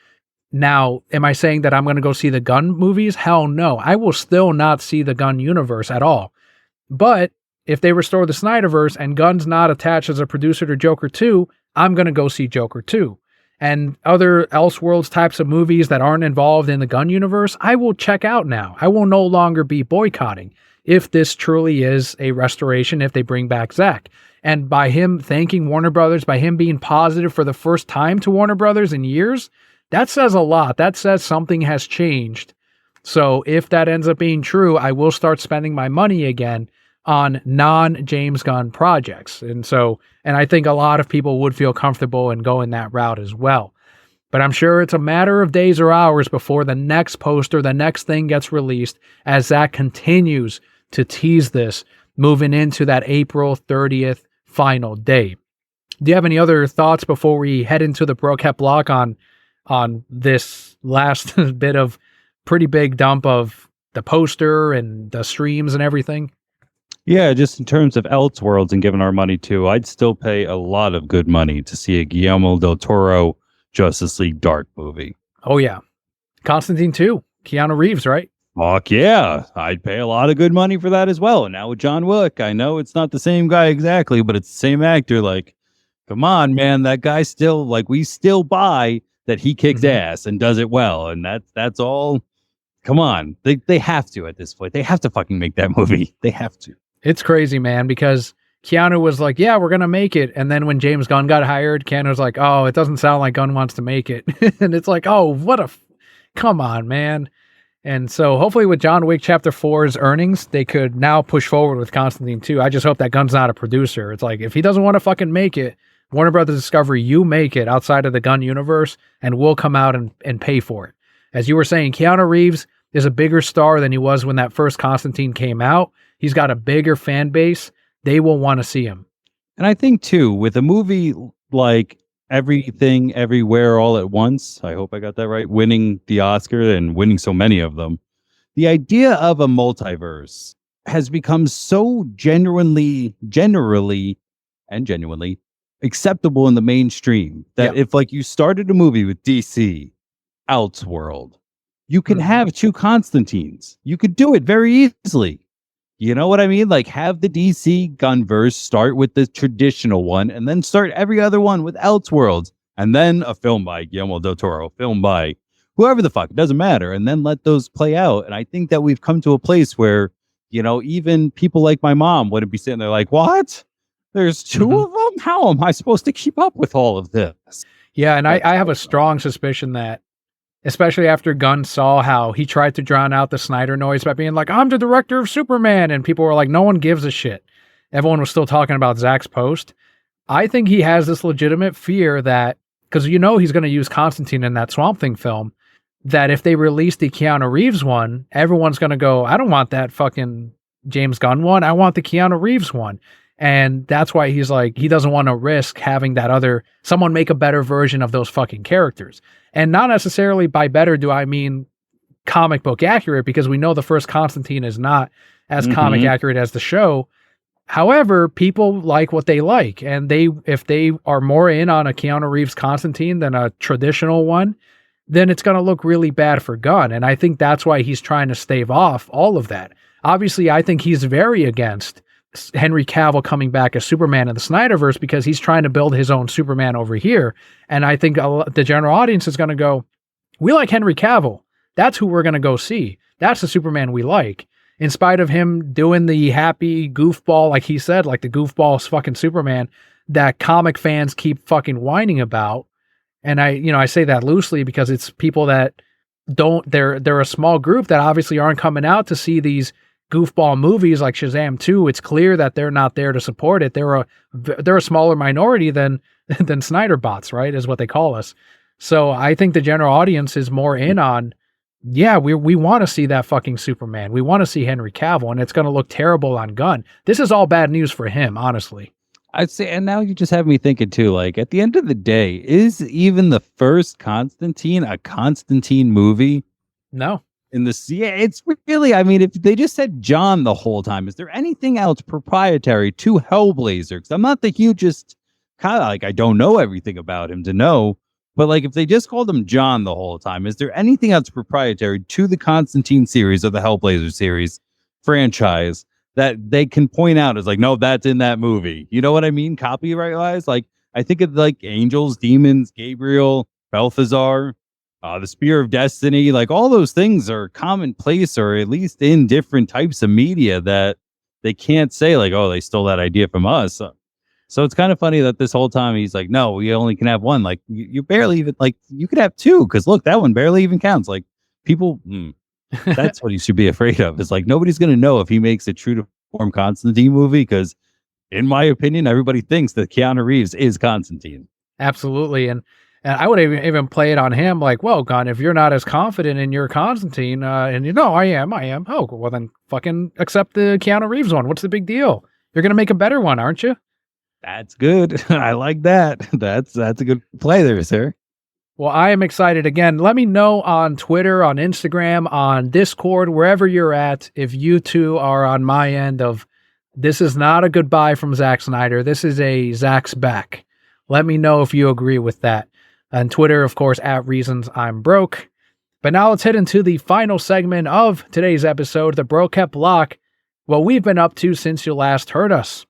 Now, am I saying that I'm going to go see the Gunn movies? Hell no. I will still not see the Gunn universe at all. But if they restore the Snyderverse and Gunn's not attached as a producer to Joker 2, I'm going to go see Joker 2. And other Elseworlds types of movies that aren't involved in the Gunn universe, I will check out now. I will no longer be boycotting if this truly is a restoration, if they bring back Zack. And by him thanking Warner Brothers, by him being positive for the first time to Warner Brothers in years, that says a lot. That says something has changed. So if that ends up being true, I will start spending my money again on non-James Gunn projects. And I think a lot of people would feel comfortable in going that route as well. But I'm sure it's a matter of days or hours before the next poster, the next thing gets released as Zack continues to tease this moving into that April 30th final day. Do you have any other thoughts before we head into the Brokehead block on this last bit of pretty big dump of the poster and the streams and everything? Yeah, just in terms of Elseworlds and giving our money to, I'd still pay a lot of good money to see a Guillermo del Toro Justice League Dark movie. Oh, yeah. Constantine 2, Keanu Reeves, right? Fuck yeah. I'd pay a lot of good money for that as well. And now with John Wick, I know it's not the same guy exactly, but it's the same actor. Like, come on, man. That guy still, like, we still buy that he kicks ass and does it well. And that's all. Come on. They have to at this point. They have to fucking make that movie. They have to. It's crazy, man, because Keanu was like, yeah, we're going to make it. And then when James Gunn got hired, Keanu was like, oh, it doesn't sound like Gunn wants to make it. And it's like, oh, come on, man. And so hopefully with John Wick Chapter 4's earnings, they could now push forward with Constantine 2. I just hope that Gunn's not a producer. It's like, if he doesn't want to fucking make it, Warner Brothers Discovery, you make it outside of the Gunn universe, and we'll come out and pay for it. As you were saying, Keanu Reeves is a bigger star than he was when that first Constantine came out. He's got a bigger fan base. They will want to see him. And I think, too, with a movie like Everything, Everywhere, All at Once, I hope I got that right, winning the Oscar and winning so many of them, the idea of a multiverse has become so generally acceptable in the mainstream that if, like, you started a movie with DC, Elseworld, you can have two Constantines. You could do it very easily. You know what I mean? Like, have the DC Gunverse start with the traditional one and then start every other one with Elseworlds, and then a film by Guillermo del Toro, film by whoever the fuck, it doesn't matter, and then let those play out. And I think that we've come to a place where, you know, even people like my mom wouldn't be sitting there like, what? There's two of them? How am I supposed to keep up with all of this? Yeah, and I have a strong suspicion that, especially after Gunn saw how he tried to drown out the Snyder noise by being like, I'm the director of Superman, and people were like, no one gives a shit. Everyone was still talking about Zack's post. I think he has this legitimate fear that, because you know he's going to use Constantine in that Swamp Thing film, that if they release the Keanu Reeves one, everyone's going to go, I don't want that fucking James Gunn one. I want the Keanu Reeves one. And that's why he's like, he doesn't want to risk having that someone make a better version of those fucking characters. And not necessarily by better do I mean comic book accurate, because we know the first Constantine is not as comic accurate as the show. However, people like what they like. And if they are more in on a Keanu Reeves Constantine than a traditional one, then it's going to look really bad for Gunn. And I think that's why he's trying to stave off all of that. Obviously, I think he's very against Henry Cavill coming back as Superman in the Snyderverse because he's trying to build his own Superman over here. And I think the general audience is going to go, we like Henry Cavill. That's who we're going to go see. That's the Superman we like. In spite of him doing the happy goofball, like he said, like the goofball fucking Superman that comic fans keep fucking whining about. And I say that loosely because it's people that they're a small group that obviously aren't coming out to see these goofball movies like Shazam 2. It's clear that they're not there to support it. They're a smaller minority than Snyder bots, right? Is what they call us. So I think the general audience is more in on, yeah, we want to see that fucking Superman. We want to see Henry Cavill, and it's going to look terrible on Gunn. This is all bad news for him, honestly. I'd say, and now you just have me thinking too, like at the end of the day, is even the first Constantine a Constantine movie? No. Yeah, it's really, I mean, if they just said John the whole time, is there anything else proprietary to Hellblazer? Because I'm not the hugest, kind of like, I don't know everything about him to know, but like if they just called him John the whole time, is there anything else proprietary to the Constantine series or the Hellblazer series franchise that they can point out as like, no, that's in that movie? You know what I mean? Copyright wise, like I think of like angels, demons, Gabriel, Balthazar, the Spear of Destiny, like all those things are commonplace or at least in different types of media that they can't say like, oh, they stole that idea from us. So it's kind of funny that this whole time he's like, no, we only can have one. Like you barely even, like you could have two because look, that one barely even counts. Like people, that's what you should be afraid of. It's like nobody's going to know if he makes a true to form Constantine movie because in my opinion, everybody thinks that Keanu Reeves is Constantine. Absolutely. And I would even play it on him like, well, Gunn, if you're not as confident in your Constantine, and I am. Oh, well then fucking accept the Keanu Reeves one. What's the big deal? You're going to make a better one, aren't you? That's good. I like that. That's a good play there, sir. Well, I am excited. Again, let me know on Twitter, on Instagram, on Discord, wherever you're at, if you two are on my end of, this is not a goodbye from Zack Snyder. This is a Zack's back. Let me know if you agree with that. On Twitter, of course, at Reasons I'm Broke. But now let's head into the final segment of today's episode, the Brokehead Block, what we've been up to since you last heard us.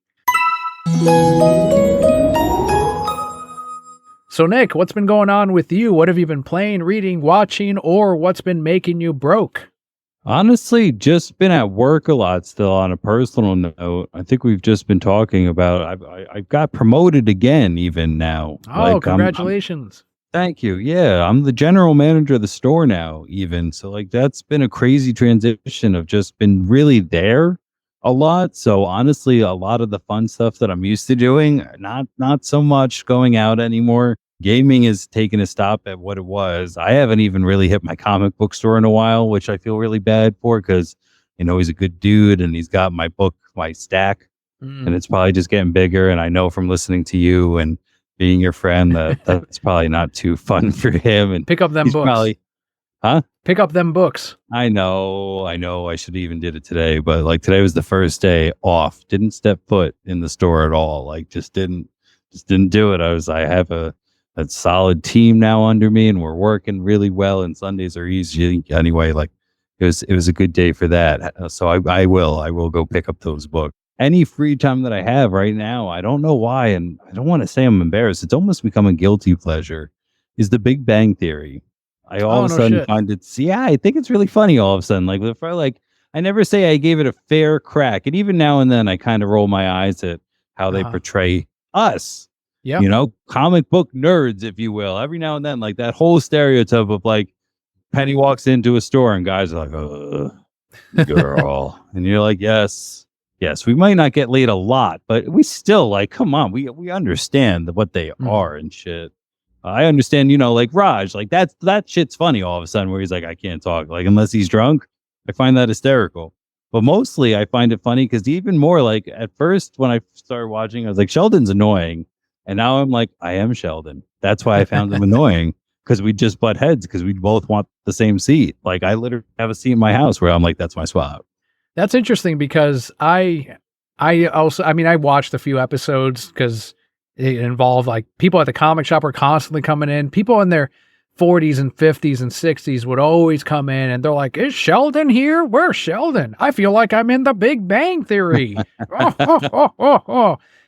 So, Nick, what's been going on with you? What have you been playing, reading, watching, or what's been making you broke? Honestly, just been at work a lot still. On a personal note, I think we've just been talking about I got promoted again even now. Oh, congratulations. Thank you. Yeah, I'm the general manager of the store now even. So like that's been a crazy transition of just been really there a lot. So honestly, a lot of the fun stuff that I'm used to doing, not so much going out anymore. Gaming is taking a stop at what it was. I haven't even really hit my comic book store in a while, which I feel really bad for because, he's a good dude and he's got my book, my stack, and it's probably just getting bigger. And I know from listening to you and being your friend that that's probably not too fun for him. And pick up them books. Pick up them books. I know. I should have even did it today, but like today was the first day off. Didn't step foot in the store at all. Like just didn't do it. I have a solid team now under me and we're working really well and Sundays are easy anyway. Like it was a good day for that. So I will go pick up those books. Any free time that I have right now, I don't know why, and I don't want to say I'm embarrassed. It's almost become a guilty pleasure, is The Big Bang Theory. I all of a sudden find it, I think it's really funny all of a sudden. Like, if I never say I gave it a fair crack. And even now and then I kind of roll my eyes at how they portray us. Yeah. Comic book nerds, if you will. Every now and then, like that whole stereotype of like Penny walks into a store and guys are like, girl. And you're like, yes, we might not get laid a lot, but we still like, come on, we understand what they are and shit. I understand, like Raj, like that shit's funny all of a sudden where he's like, I can't talk, like unless he's drunk. I find that hysterical. But mostly I find it funny because even more like at first when I started watching, I was like, Sheldon's annoying. And now I'm like, I am Sheldon. That's why I found him annoying, because we just butt heads because we both want the same seat. Like I literally have a seat in my house where I'm like, that's my spot. That's interesting because I watched a few episodes because it involved like people at the comic shop were constantly coming in. People in their 40s and 50s and 60s would always come in and they're like, is Sheldon here? Where's Sheldon? I feel like I'm in the Big Bang Theory.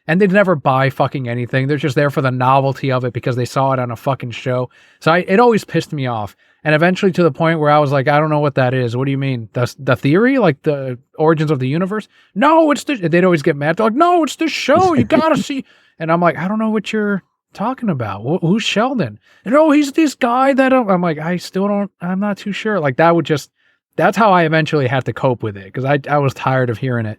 And they'd never buy fucking anything. They're just there for the novelty of it because they saw it on a fucking show. So it always pissed me off. And eventually to the point where I was like, I don't know what that is. What do you mean? The theory? Like the origins of the universe? No, they'd always get mad. They're like, no, it's the show. You gotta see. And I'm like, I don't know what you're talking about? Who's Sheldon? And oh, he's this guy that I'm like, I'm not too sure. Like that's how I eventually had to cope with it because I was tired of hearing it.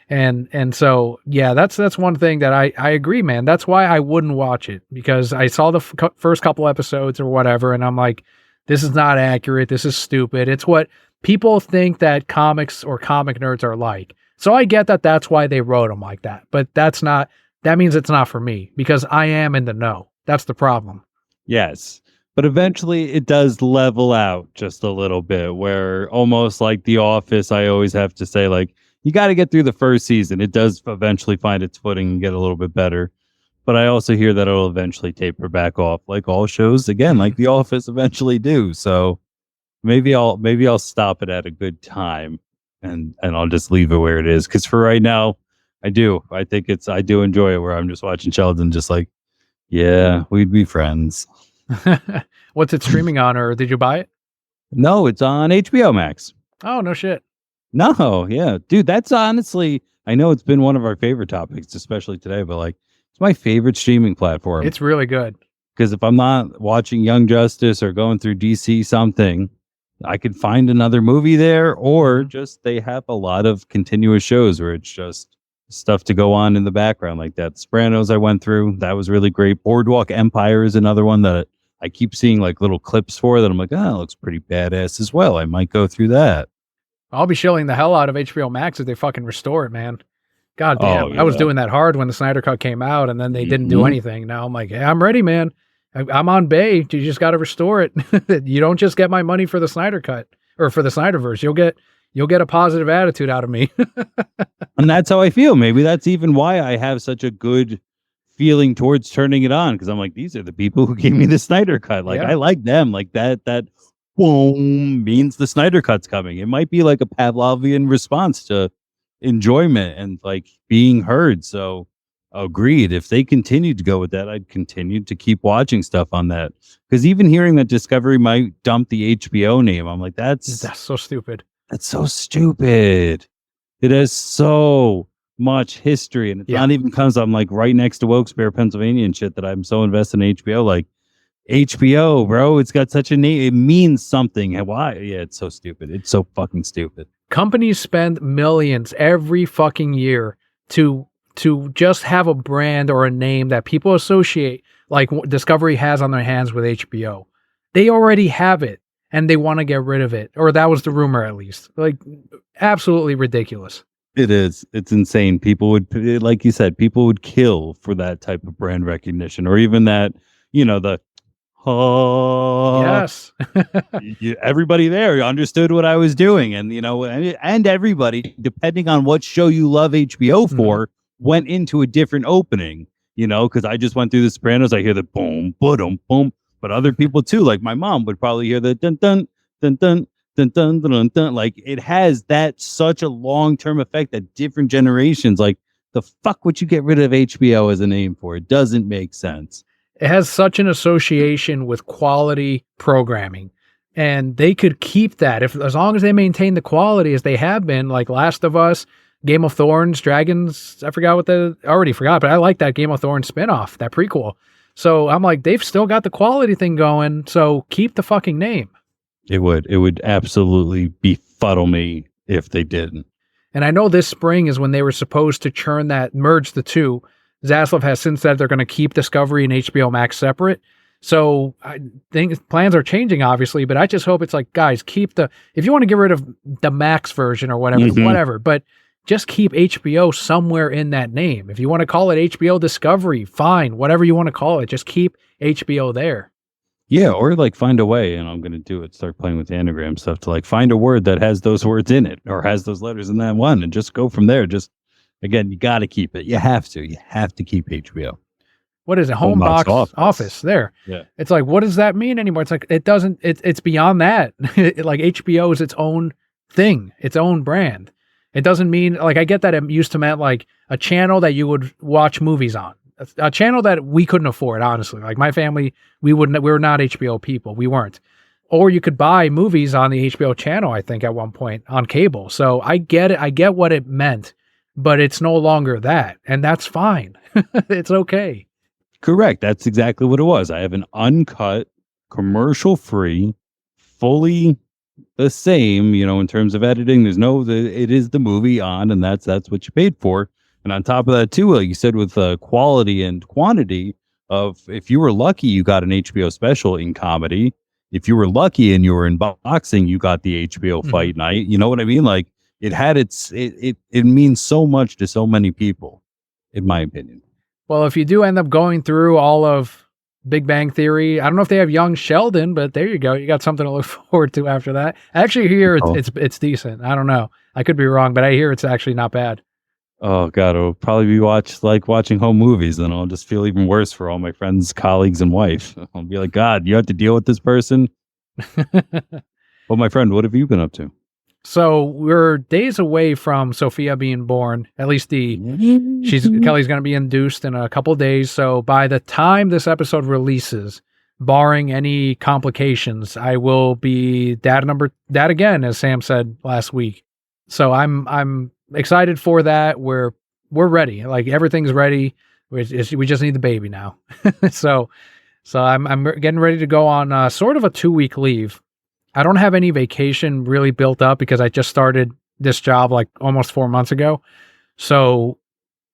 And so, yeah, that's one thing that I agree, man. That's why I wouldn't watch it because I saw the first couple episodes or whatever. And I'm like, this is not accurate. This is stupid. It's what people think that comics or comic nerds are like. So I get that that's why they wrote them like that, but that means it's not for me because I am in the know. That's the problem. Yes. But eventually it does level out just a little bit where almost like The Office, I always have to say, like, you got to get through the first season. It does eventually find its footing and get a little bit better. But I also hear that it'll eventually taper back off like all shows, again, like The Office eventually do. So maybe I'll stop it at a good time and I'll just leave it where it is. Because for right now, I do enjoy it where I'm just watching Sheldon just like, yeah, we'd be friends. What's it streaming on, or did you buy it? No, it's on HBO Max. Oh, no shit. No, yeah. Dude, that's honestly, I know it's been one of our favorite topics, especially today, but like, it's my favorite streaming platform. It's really good. Because if I'm not watching Young Justice or going through DC something, I could find another movie there, or just they have a lot of continuous shows where it's just stuff to go on in the background like that. Sopranos I went through, that was really great. Boardwalk Empire is another one that I keep seeing like little clips for that I'm like, oh, it looks pretty badass as well. I might go through that. I'll be shilling the hell out of HBO Max if they fucking restore it, man. God damn. Oh, yeah. I was doing that hard when the Snyder Cut came out and then they didn't do anything. Now I'm like, hey, I'm ready, man. I'm on Bay. You just got to restore it. You don't just get my money for the Snyder Cut or for the Snyderverse. You'll get a positive attitude out of me. And that's how I feel. Maybe that's even why I have such a good feeling towards turning it on. Cause I'm like, these are the people who gave me the Snyder Cut. Like, I like them. Like that boom means the Snyder Cut's coming. It might be like a Pavlovian response to enjoyment and like being heard. So agreed. If they continue to go with that, I'd continue to keep watching stuff on that. Because even hearing that Discovery might dump the HBO name, I'm like, that's so stupid. That's so stupid. It has so much history, and it's not even because I'm like right next to Wilkes-Barre, Pennsylvania and shit that I'm so invested in HBO. Like HBO, bro, it's got such a name. It means something. Why? Yeah, it's so stupid. It's so fucking stupid. Companies spend millions every fucking year to just have a brand or a name that people associate, like Discovery has on their hands with HBO. They already have it, and they want to get rid of it. Or that was the rumor, at least. Like, absolutely ridiculous. It is. It's insane. People would, like you said, people would kill for that type of brand recognition, or even that, the yes. Everybody there understood what I was doing, and and everybody, depending on what show you love HBO for, went into a different opening. Because I just went through The Sopranos, I hear the boom, boom, boom, but other people too, like my mom, would probably hear the dun dun dun dun dun dun dun dun. Like it has that such a long-term effect that different generations. Like the fuck would you get rid of HBO as a name for? It doesn't make sense. It has such an association with quality programming, and they could keep that as long as they maintain the quality as they have been, like Last of Us, Game of Thrones, Dragons. I already forgot, but I like that Game of Thrones spinoff, that prequel. So I'm like, they've still got the quality thing going. So keep the fucking name. It would absolutely befuddle me if they didn't. And I know this spring is when they were supposed to merge the two. Zaslav has since said they're going to keep Discovery and HBO Max separate. So I think plans are changing, obviously, but I just hope it's like, guys, if you want to get rid of the Max version or whatever, but just keep HBO somewhere in that name. If you want to call it HBO Discovery, fine, whatever you want to call it, just keep HBO there. Yeah, or like find a way, and I'm going to do it, start playing with the anagram stuff to like find a word that has those words in it or has those letters in that one and just go from there. Just, again, you got to keep it. You have to keep HBO. What is it? Home box office there. Yeah. It's like, what does that mean anymore? It's like, it's beyond that. Like HBO is its own thing, its own brand. It doesn't mean, like, I get that it used to mean like a channel that you would watch movies on, a channel that we couldn't afford, honestly. Like my family, we were not HBO people. We weren't. Or you could buy movies on the HBO channel, I think at one point on cable. So I get it. I get what it meant, but it's no longer that. And that's fine. It's okay. Correct. That's exactly what it was. I have an uncut, commercial-free, fully the same, in terms of editing. There's it is the movie on, and that's what you paid for. And on top of that, too, like you said, with quality and quantity of, if you were lucky, you got an HBO special in comedy. If you were lucky and you were in boxing, you got the HBO fight night. You know what I mean? Like, it had it means so much to so many people, in my opinion. Well, if you do end up going through all of Big Bang Theory, I don't know if they have Young Sheldon, but there you go. You got something to look forward to after that. I actually hear it's decent. I don't know. I could be wrong, but I hear it's actually not bad. Oh God, it'll probably be watching home movies, and I'll just feel even worse for all my friends, colleagues, and wife. I'll be like, God, you have to deal with this person. Well, my friend, what have you been up to? So we're days away from Sophia being born. At least Kelly's going to be induced in a couple of days. So by the time this episode releases, barring any complications, I will be dad again, as Sam said last week. So I'm excited for that. We're ready. Like, everything's ready. We just need the baby now. So I'm getting ready to go on sort of a 2-week leave. I don't have any vacation really built up because I just started this job like almost 4 months ago. So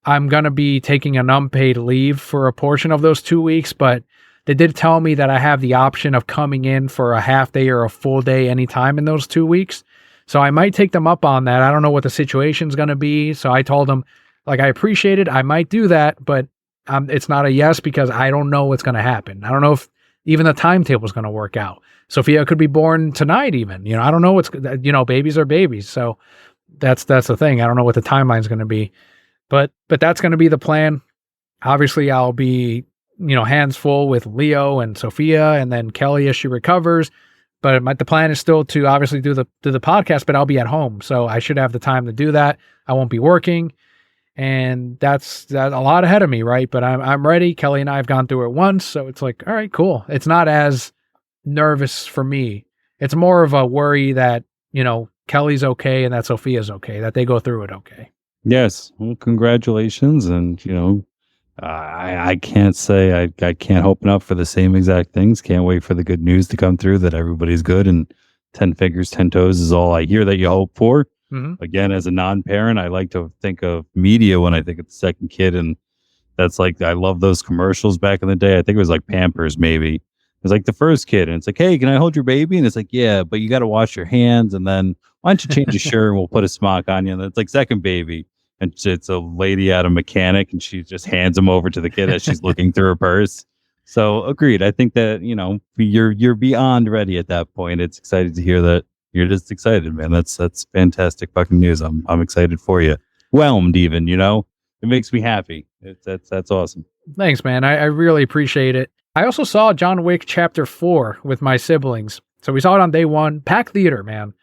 I'm going to be taking an unpaid leave for a portion of those 2 weeks, but they did tell me that I have the option of coming in for a half day or a full day anytime in those 2 weeks. So I might take them up on that. I don't know what the situation's going to be. So I told them, like, I appreciate it. I might do that, but it's not a yes because I don't know what's going to happen. I don't know if even the timetable is going to work out. Sophia could be born tonight even. I don't know what's, babies are babies. So that's the thing. I don't know what the timeline is going to be. But that's going to be the plan. Obviously, I'll be, hands full with Leo and Sophia and then Kelly as she recovers. But the plan is still to obviously do the podcast, but I'll be at home. So I should have the time to do that. I won't be working. And that's a lot ahead of me, right? But I'm ready. Kelly and I have gone through it once. So it's like, all right, cool. It's not as nervous for me. It's more of a worry that, Kelly's okay and that Sophia's okay, that they go through it okay. Yes. Well, congratulations. And, I can't say I can't hope enough for the same exact things. Can't wait for the good news to come through that everybody's good, and 10 fingers, 10 toes is all I hear that you hope for. Mm-hmm. Again, as a non-parent, I like to think of media when I think of the second kid. And that's like, I love those commercials back in the day. I think it was like Pampers, maybe. It was like the first kid. And it's like, hey, can I hold your baby? And it's like, yeah, but you got to wash your hands. And then why don't you change your shirt and we'll put a smock on you? And it's like second baby. And it's a lady at a mechanic, and she just hands him over to the kid as she's looking through her purse. So agreed. I think that, you're beyond ready at that point. It's excited to hear that you're just excited, man. That's fantastic fucking news. I'm excited for you. Whelmed even, it makes me happy. That's awesome. Thanks, man. I really appreciate it. I also saw John Wick Chapter 4 with my siblings. So we saw it on day one. Packed theater, man.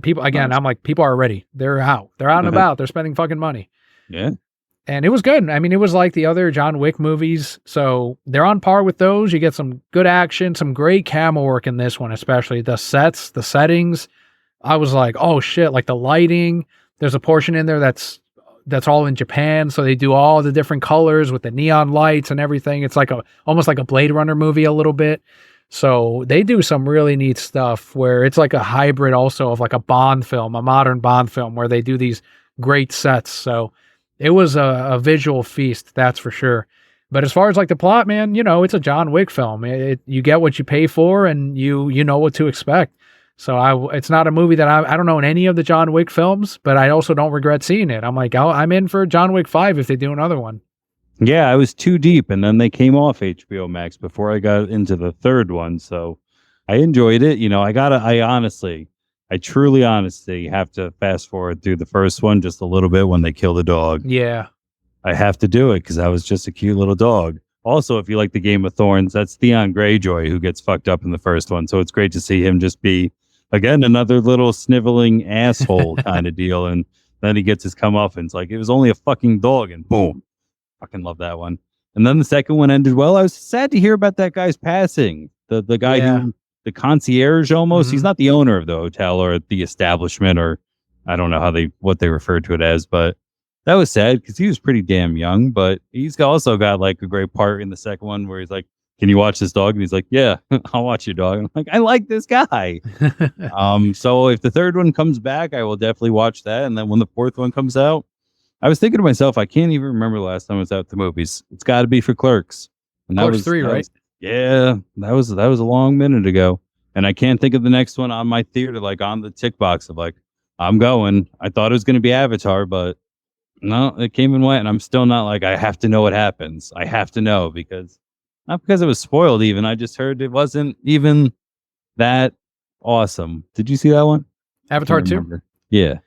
People are ready. They're out. They're out and about. They're spending fucking money. Yeah. And it was good. I mean, it was like the other John Wick movies. So they're on par with those. You get some good action, some great camera work in this one, especially the sets, the settings. I was like, oh shit, like the lighting. There's a portion in there that's all in Japan. So they do all the different colors with the neon lights and everything. It's like almost like a Blade Runner movie a little bit. So they do some really neat stuff where it's like a hybrid also of like a Bond film, a modern Bond film, where they do these great sets. So it was a visual feast, that's for sure. But as far as like the plot, man, it's a John Wick film. You get what you pay for, and you know what to expect. So it's not a movie that I don't know in any of the John Wick films, but I also don't regret seeing it. I'm like, I'm in for John Wick 5 if they do another one. Yeah, I was too deep, and then they came off HBO Max before I got into the third one. So I enjoyed it. I truly honestly have to fast forward through the first one just a little bit when they kill the dog. Yeah. I have to do it because that was just a cute little dog. Also, if you like the Game of Thrones, that's Theon Greyjoy who gets fucked up in the first one. So it's great to see him just be, again, another little sniveling asshole kind of deal. And then he gets his comeuppance. Like, it was only a fucking dog, and boom. Fucking love that one. And then the second one ended well. I was sad to hear about that guy's passing. The guy who, the concierge almost. Mm-hmm. He's not the owner of the hotel or the establishment, or I don't know what they refer to it as, but that was sad because he was pretty damn young, but he's also got like a great part in the second one where he's like, "Can you watch this dog?" And he's like, "Yeah, I'll watch your dog." And I'm like, I like this guy. So if the third one comes back, I will definitely watch that. And then when the fourth one comes out, I was thinking to myself, I can't even remember the last time I was out at the movies. It's got to be for Clerks. And Clerks 3, right? Yeah, that was a long minute ago. And I can't think of the next one on my theater, like on the tick box of like, I'm going. I thought it was going to be Avatar, but no, it came and went. And I'm still not like, I have to know what happens. I have to know not because it was spoiled even. I just heard it wasn't even that awesome. Did you see that one? Avatar 2? Yeah.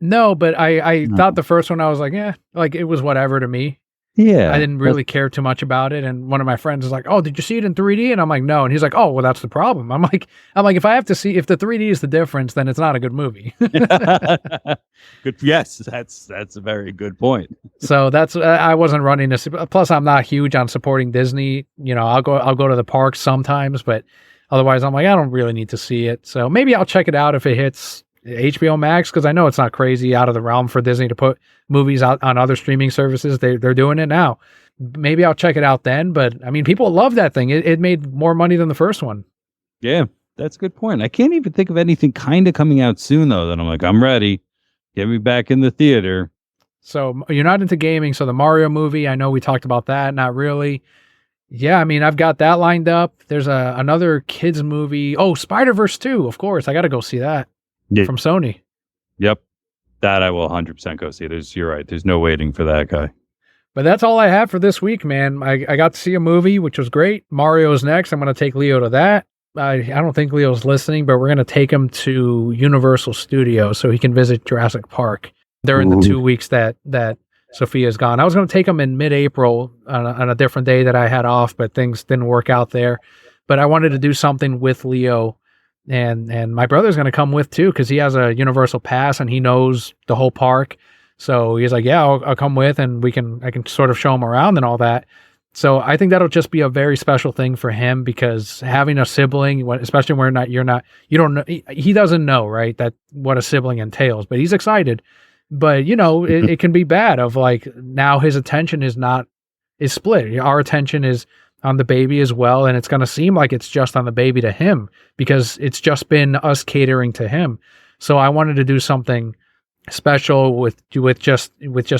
No, but I No. thought the first one, I was like, yeah, like it was whatever to me. Yeah. I didn't really care too much about it. And one of my friends was like, "Oh, did you see it in 3D?" And I'm like, "No." And he's like, "Oh, well, that's the problem." I'm like, if the 3D is the difference, then it's not a good movie. Good. Yes, that's a very good point. So that's I wasn't running this. Plus, I'm not huge on supporting Disney. I'll go to the parks sometimes, but otherwise, I'm like, I don't really need to see it. So maybe I'll check it out if it hits HBO Max, because I know it's not crazy out of the realm for Disney to put movies out on other streaming services. They're doing it now. Maybe I'll check it out then. But I mean, people love that thing. It made more money than the first one. Yeah, that's a good point. I can't even think of anything kind of coming out soon though that I'm like, I'm ready. Get me back in the theater. So you're not into gaming. So the Mario movie, I know we talked about that. Not really. Yeah, I mean, I've got that lined up. There's another kids movie. Oh, Spider-Verse 2, of course. I got to go see that from Sony. Yep. That I will 100% go see. You're right. There's no waiting for that guy. But that's all I have for this week, man. I got to see a movie, which was great. Mario's next. I'm going to take Leo to that. I don't think Leo's listening, but we're going to take him to Universal Studios so he can visit Jurassic Park during the 2 weeks that Sophia's gone. I was going to take him in mid-April on a different day that I had off, but things didn't work out there. But I wanted to do something with Leo, and my brother's going to come with too, because he has a Universal pass and he knows the whole park. So he's like, yeah, I'll come with, and I can sort of show him around and all that. So I think that'll just be a very special thing for him, because having a sibling, especially when you don't know, he doesn't know, right, that what a sibling entails, but he's excited. But it can be bad of like, now his attention is split. Our attention is on the baby as well, and it's going to seem like it's just on the baby to him, because it's just been us catering to him. So I wanted to do something special with just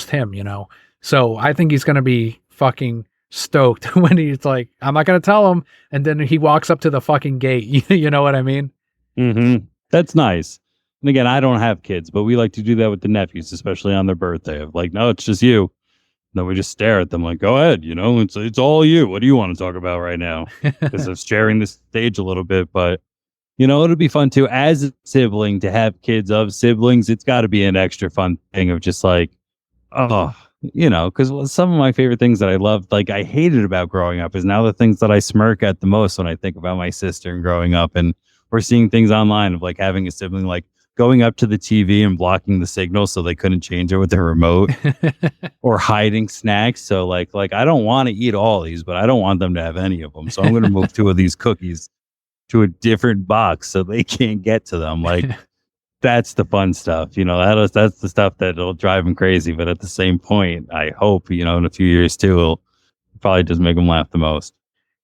him, So I think he's going to be fucking stoked when he's like, I'm not going to tell him, and then he walks up to the fucking gate. You know what I mean? Mm-hmm. That's nice. And again, I don't have kids, but we like to do that with the nephews, especially on their birthday. Of like, no, it's just you. Then we just stare at them like, go ahead, it's all you. What do you want to talk about right now? Because of sharing the stage a little bit. But it'll be fun too, as a sibling, to have kids of siblings. It's got to be an extra fun thing of just like, because some of my favorite things that I loved, like I hated about growing up, is now the things that I smirk at the most when I think about my sister and growing up. And we're seeing things online of like having a sibling, like going up to the TV and blocking the signal so they couldn't change it with their remote, or hiding snacks. So like I don't want to eat all these, but I don't want them to have any of them. So I'm going to move 2 of these cookies to a different box so they can't get to them. Like, that's the fun stuff. That's the stuff that'll drive them crazy. But at the same point, I hope, in a few years too, it'll probably just make them laugh the most.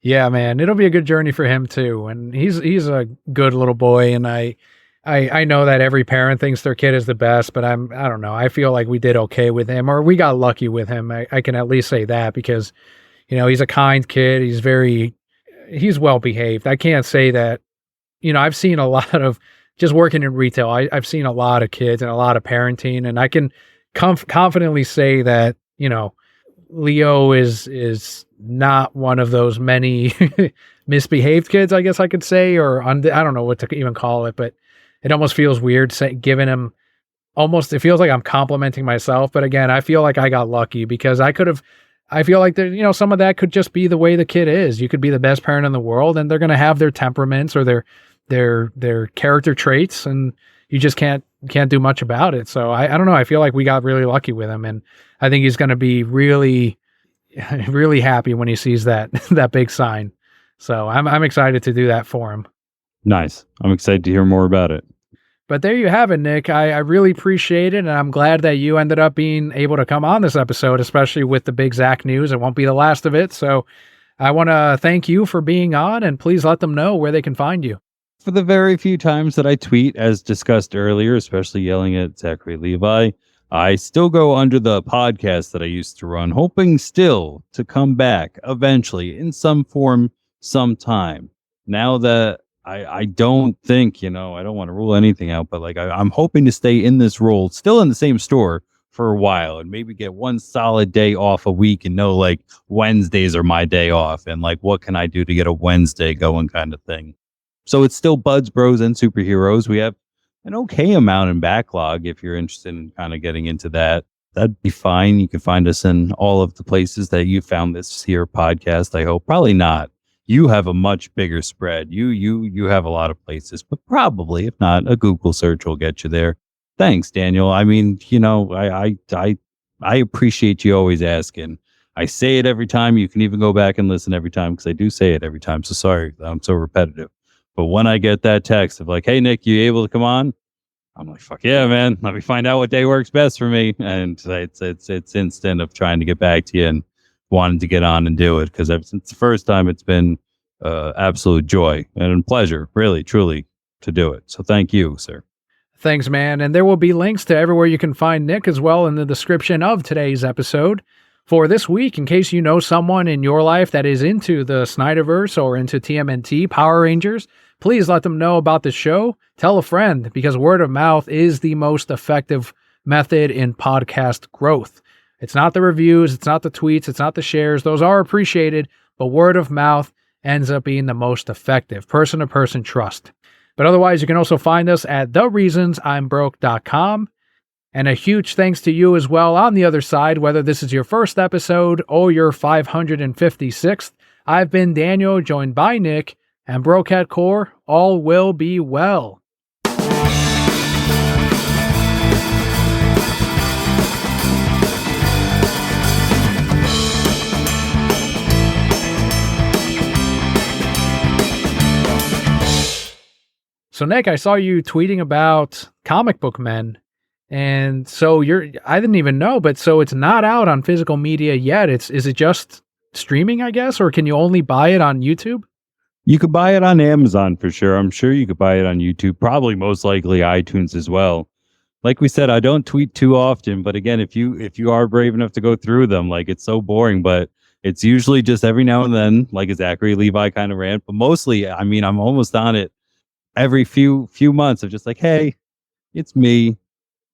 Yeah, man, it'll be a good journey for him too. And he's a good little boy. And I know that every parent thinks their kid is the best, but I don't know. I feel like we did okay with him, or we got lucky with him. I can at least say that, because, he's a kind kid. He's well behaved. I can't say that, I've seen a lot of, just working in retail, I've seen a lot of kids and a lot of parenting, and I can confidently say that, Leo is not one of those many misbehaved kids, I guess I could say, or I don't know what to even call it, but it almost feels weird giving him, it feels like I'm complimenting myself. But again, I feel like I got lucky, because I feel like there, some of that could just be the way the kid is. You could be the best parent in the world, and they're going to have their temperaments or their character traits, and you just can't do much about it. So I don't know. I feel like we got really lucky with him, and I think he's going to be really, really happy when he sees that big sign. So I'm excited to do that for him. Nice. I'm excited to hear more about it. But there you have it, Nick. I really appreciate it, and I'm glad that you ended up being able to come on this episode, especially with the big Zack news. It won't be the last of it, so I want to thank you for being on, and please let them know where they can find you. For the very few times that I tweet, as discussed earlier, especially yelling at Zachary Levi, I still go under the podcast that I used to run, hoping still to come back eventually in some form, sometime. Now that I don't think, I don't want to rule anything out, but like I'm hoping to stay in this role, still in the same store for a while, and maybe get one solid day off a week and know like Wednesdays are my day off, and like what can I do to get a Wednesday going kind of thing. So it's still Buds, Bros, and Superheroes. We have an okay amount in backlog if you're interested in kind of getting into that. That'd be fine. You can find us in all of the places that you found this here podcast, I hope. Probably not. You have a much bigger spread. You have a lot of places, but probably, if not, a Google search will get you there. Thanks, Daniel. I mean, I appreciate you always asking. I say it every time. You can even go back and listen every time because I do say it every time. So sorry, I'm so repetitive. But when I get that text of like, hey, Nick, you able to come on? I'm like, fuck yeah, man. Let me find out what day works best for me. And it's instant of trying to get back to you and wanting to get on and do it. Because ever since the first time, it's been absolute joy and pleasure, really, truly, to do it. So thank you, sir. Thanks, man. And there will be links to everywhere you can find Nick as well in the description of today's episode. For this week, in case you know someone in your life that is into the Snyderverse or into TMNT, Power Rangers, please let them know about the show. Tell a friend, because word of mouth is the most effective method in podcast growth. It's not the reviews, it's not the tweets, it's not the shares. Those are appreciated, but word of mouth ends up being the most effective. Person-to-person trust. But otherwise, you can also find us at thereasonsimbroke.com. And a huge thanks to you as well on the other side, whether this is your first episode or your 556th. I've been Daniel, joined by Nick, and Brocat Core, all will be well. So Nick, I saw you tweeting about Comic Book Men. And so I didn't even know, but so it's not out on physical media yet. Is it just streaming, I guess, or can you only buy it on YouTube? You could buy it on Amazon for sure. I'm sure you could buy it on YouTube, probably most likely iTunes as well. Like we said, I don't tweet too often, but again, if you are brave enough to go through them, like it's so boring, but it's usually just every now and then, like a Zachary Levi kind of rant. But mostly, I mean, I'm almost on it every few months of just like, hey, it's me.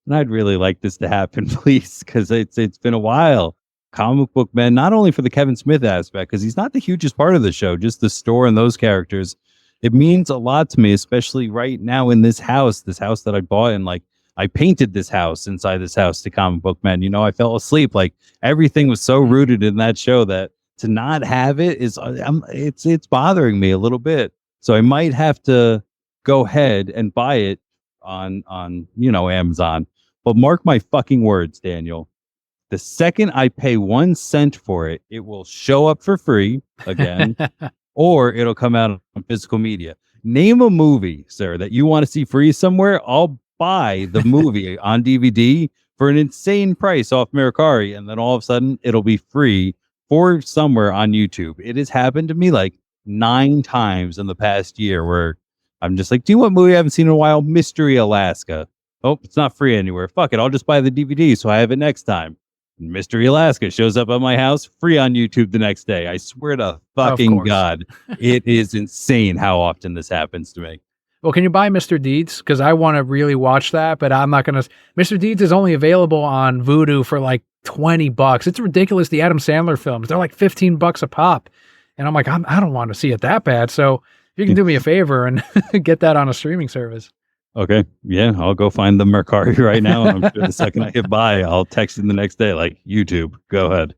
And I'd really like this to happen, please, because it's been a while. Comic Book Men, not only for the Kevin Smith aspect, because he's not the hugest part of the show, just the store and those characters. It means a lot to me, especially right now in this house that I bought, and like I painted this house inside this house to Comic Book Men. I fell asleep. Like everything was so rooted in that show that to not have it is it's bothering me a little bit. So I might have to go ahead and buy it on Amazon. But mark my fucking words, Daniel. The second I pay 1 cent for it, it will show up for free again, or it'll come out on physical media. Name a movie, sir, that you want to see free somewhere. I'll buy the movie on DVD for an insane price off Mercari, and then all of a sudden it'll be free for somewhere on YouTube. It has happened to me like 9 times in the past year where I'm just like, do you know what movie I haven't seen in a while? Mystery Alaska. Oh, it's not free anywhere. Fuck it. I'll just buy the DVD so I have it next time. Mystery Alaska shows up at my house, free on YouTube the next day. I swear to fucking God, it is insane how often this happens to me. Well, can you buy Mr. Deeds? Because I want to really watch that, but I'm not going to. Mr. Deeds is only available on Vudu for like $20. It's ridiculous. The Adam Sandler films, they're like $15 a pop. And I'm like, I don't want to see it that bad. So if you can do me a favor and get that on a streaming service. Okay. Yeah, I'll go find the Mercari right now. I'm sure the second I hit buy, I'll text you the next day, like, YouTube, go ahead.